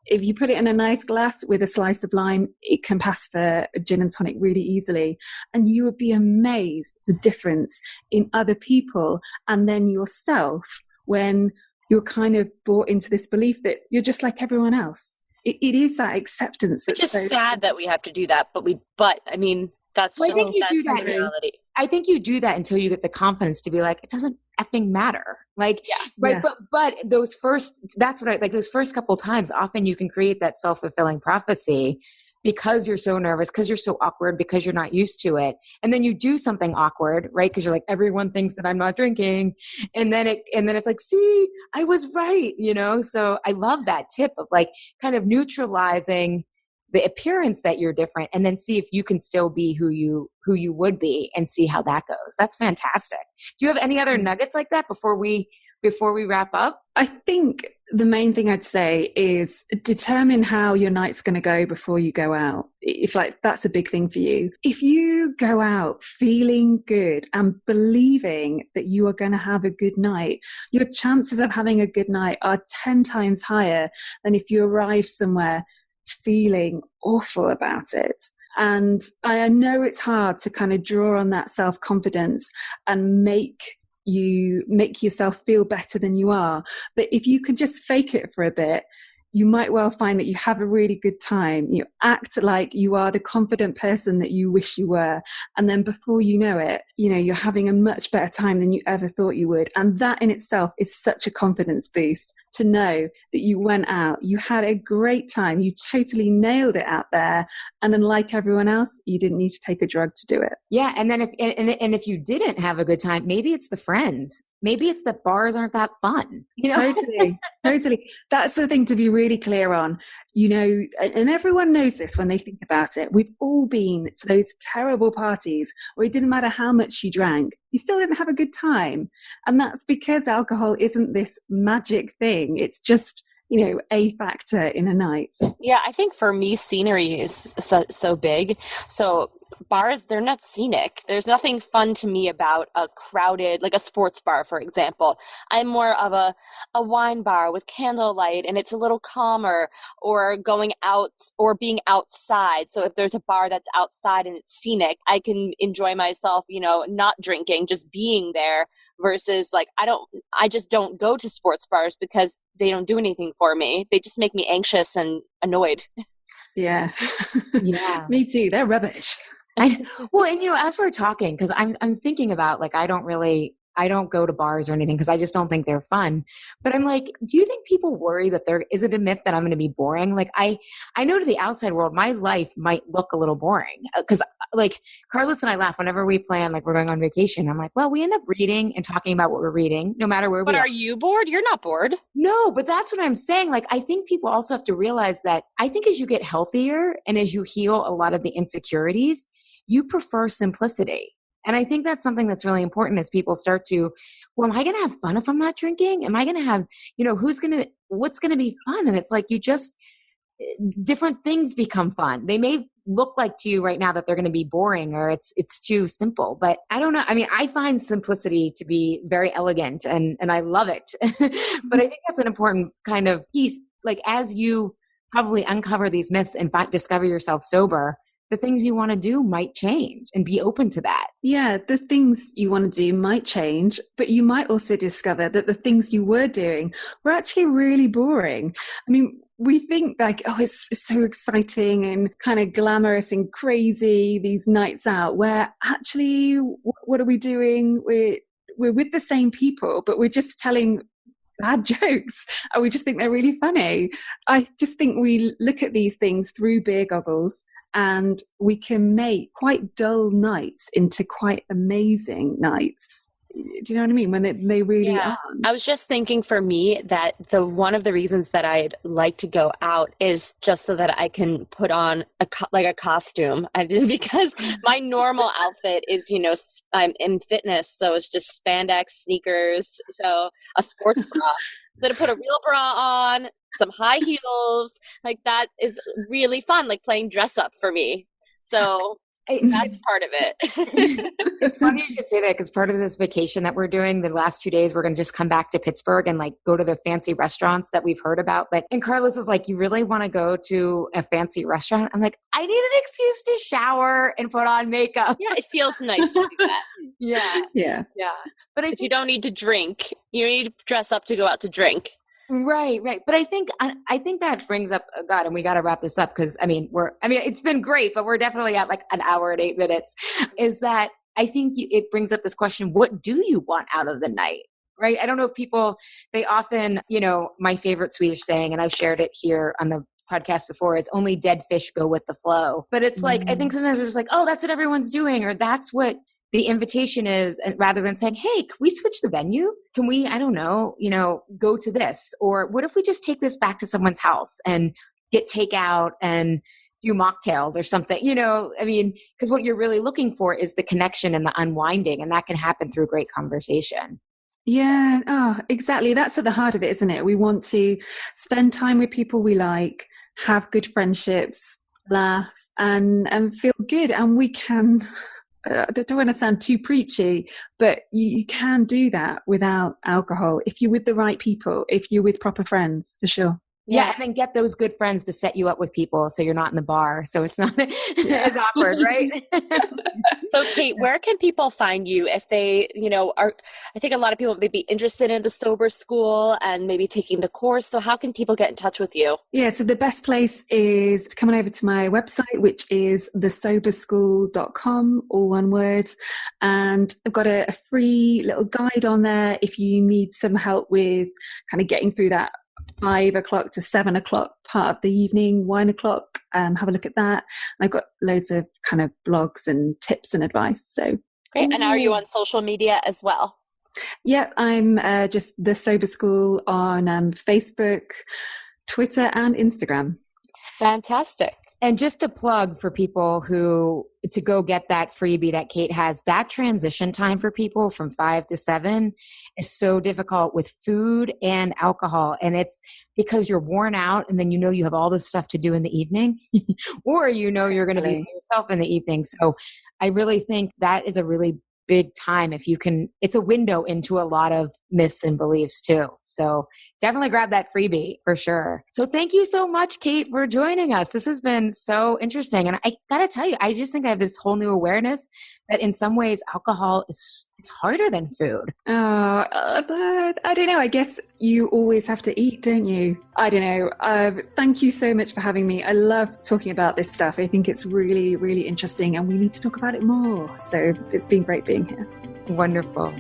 If you put it in a nice glass with a slice of lime, it can pass for a gin and tonic really easily. And you would be amazed the difference in other people and then yourself when you're kind of brought into this belief that you're just like everyone else. It is that acceptance. It's just so sad that we have to do that, but I mean, that's just, I think you do that. reality. I think you do that until you get the confidence to be like, it doesn't effing matter. Like, yeah. right. Yeah. But those first couple times, often you can create that self-fulfilling prophecy because you're so nervous, because you're so awkward, because you're not used to it. And then you do something awkward, right? Because you're like, everyone thinks that I'm not drinking. And then it's like, see, I was right, So I love that tip of like kind of neutralizing the appearance that you're different and then see if you can still be who you would be and see how that goes. That's fantastic. Do you have any other nuggets like that before we wrap up? I think the main thing I'd say is determine how your night's going to go before you go out. If that's a big thing for you. If you go out feeling good and believing that you are going to have a good night, your chances of having a good night are 10 times higher than if you arrive somewhere feeling awful about it. And I know it's hard to kind of draw on that self-confidence and make yourself feel better than you are. But if you can just fake it for a bit, you might well find that you have a really good time. You act like you are the confident person that you wish you were. And then before you know it, you're having a much better time than you ever thought you would. And that in itself is such a confidence boost to know that you went out, you had a great time, you totally nailed it out there. And unlike everyone else, you didn't need to take a drug to do it. Yeah. And then if you didn't have a good time, maybe it's the friends. Maybe it's that bars aren't that fun. Totally. That's the thing to be really clear on, and everyone knows this when they think about it. We've all been to those terrible parties where it didn't matter how much you drank, you still didn't have a good time. And that's because alcohol isn't this magic thing. It's just, a factor in a night. Yeah, I think for me, scenery is so big. So bars, they're not scenic. There's nothing fun to me about a crowded, like a sports bar, for example. I'm more of a wine bar with candlelight and it's a little calmer, or going out or being outside. So if there's a bar that's outside and it's scenic, I can enjoy myself, not drinking, just being there. Versus I just don't go to sports bars because they don't do anything for me. They just make me anxious and annoyed. Yeah. Yeah. Me too. They're rubbish. And as we're talking, because I'm thinking about I don't go to bars or anything because I just don't think they're fun. But I'm like, do you think people worry that is it a myth that I'm going to be boring? Like I know to the outside world, my life might look a little boring because Carlos and I laugh whenever we plan, we're going on vacation. I'm like, well, we end up reading and talking about what we're reading, no matter where we are. But are you bored? You're not bored. No, but that's what I'm saying. I think people also have to realize that I think as you get healthier and as you heal a lot of the insecurities, you prefer simplicity. And I think that's something that's really important as people start to, well, am I going to have fun if I'm not drinking? Am I going to have, what's going to be fun? And it's like, different things become fun. They may look like to you right now that they're going to be boring or it's too simple, but I don't know. I mean, I find simplicity to be very elegant and I love it. But I think that's an important kind of piece. As you probably uncover these myths and discover yourself sober, the things you want to do might change, and be open to that. Yeah, the things you want to do might change, but you might also discover that the things you were doing were actually really boring. I mean, we think it's so exciting and kind of glamorous and crazy, these nights out, where actually, what are we doing? We're with the same people, but we're just telling bad jokes and we just think they're really funny. I just think we look at these things through beer goggles and we can make quite dull nights into quite amazing nights. Do you know what I mean? When they really aren't. I was just thinking for me that one of the reasons that I'd like to go out is just so that I can put on a costume. Because my normal outfit is, I'm in fitness, so it's just spandex, sneakers, so a sports bra. So to put a real bra on, some high heels, like that is really fun, like playing dress up for me. So that's part of it. It's funny you should say that because part of this vacation that we're doing the last 2 days, we're going to just come back to Pittsburgh and like go to the fancy restaurants that we've heard about. And Carlos is like, you really want to go to a fancy restaurant? I'm like, I need an excuse to shower and put on makeup. Yeah, it feels nice to do that. Yeah. But you don't need to drink. You need to dress up to go out to drink. Right. But I think that brings up, God, and we got to wrap this up because it's been great, but we're definitely at like an hour and 8 minutes. Is that I think it brings up this question: what do you want out of the night? Right. I don't know if people, they often, my favorite Swedish saying, and I've shared it here on the podcast before, is only dead fish go with the flow. But it's like, I think sometimes we're just like, oh, that's what everyone's doing, or that's what the invitation is, and rather than saying, hey, can we switch the venue? Can we, I don't know, go to this? Or what if we just take this back to someone's house and get takeout and do mocktails or something, because what you're really looking for is the connection and the unwinding, and that can happen through great conversation. Yeah, exactly. That's at the heart of it, isn't it? We want to spend time with people we like, have good friendships, laugh, and feel good. And we can... I don't want to sound too preachy, but you can do that without alcohol if you're with the right people, if you're with proper friends, for sure. Yeah, and then get those good friends to set you up with people so you're not in the bar. So it's not as awkward, right? So Kate, where can people find you if they, I think a lot of people may be interested in the Sober School and maybe taking the course. So how can people get in touch with you? Yeah, so the best place is to come on over to my website, which is thesoberschool.com, all one word. And I've got a free little guide on there if you need some help with kind of getting through that 5 o'clock to 7 o'clock part of the evening, wine o'clock. Have a look at that. I've got loads of kind of blogs and tips and advice. So great. And are you on social media as well? Yeah, I'm just the Sober School on Facebook, Twitter, and Instagram. Fantastic. And just a plug for people to go get that freebie that Kate has, that transition time for people from 5 to 7 is so difficult with food and alcohol. And it's because you're worn out and then you have all this stuff to do in the evening or you're going to be by yourself in the evening. So I really think that is a really big time if you can. It's a window into a lot of myths and beliefs too. So definitely grab that freebie for sure. So thank you so much, Kate, for joining us. This has been so interesting. And I got to tell you, I just think I have this whole new awareness that in some ways alcohol it's harder than food. But I don't know. I guess you always have to eat, don't you? I don't know. Thank you so much for having me. I love talking about this stuff. I think it's really, really interesting and we need to talk about it more. So it's been great being here. Wonderful.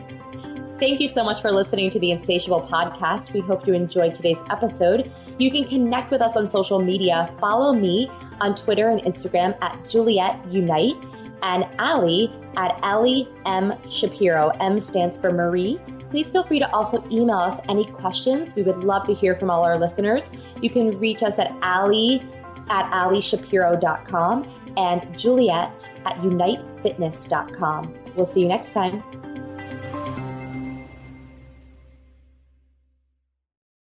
Thank you so much for listening to the Insatiable podcast. We hope you enjoyed today's episode. You can connect with us on social media. Follow me on Twitter and Instagram at Juliet Unite and Allie at Allie M. Shapiro. M stands for Marie. Please feel free to also email us any questions. We would love to hear from all our listeners. You can reach us at Allie at allieshapiro.com and Juliet at unitefitness.com. We'll see you next time.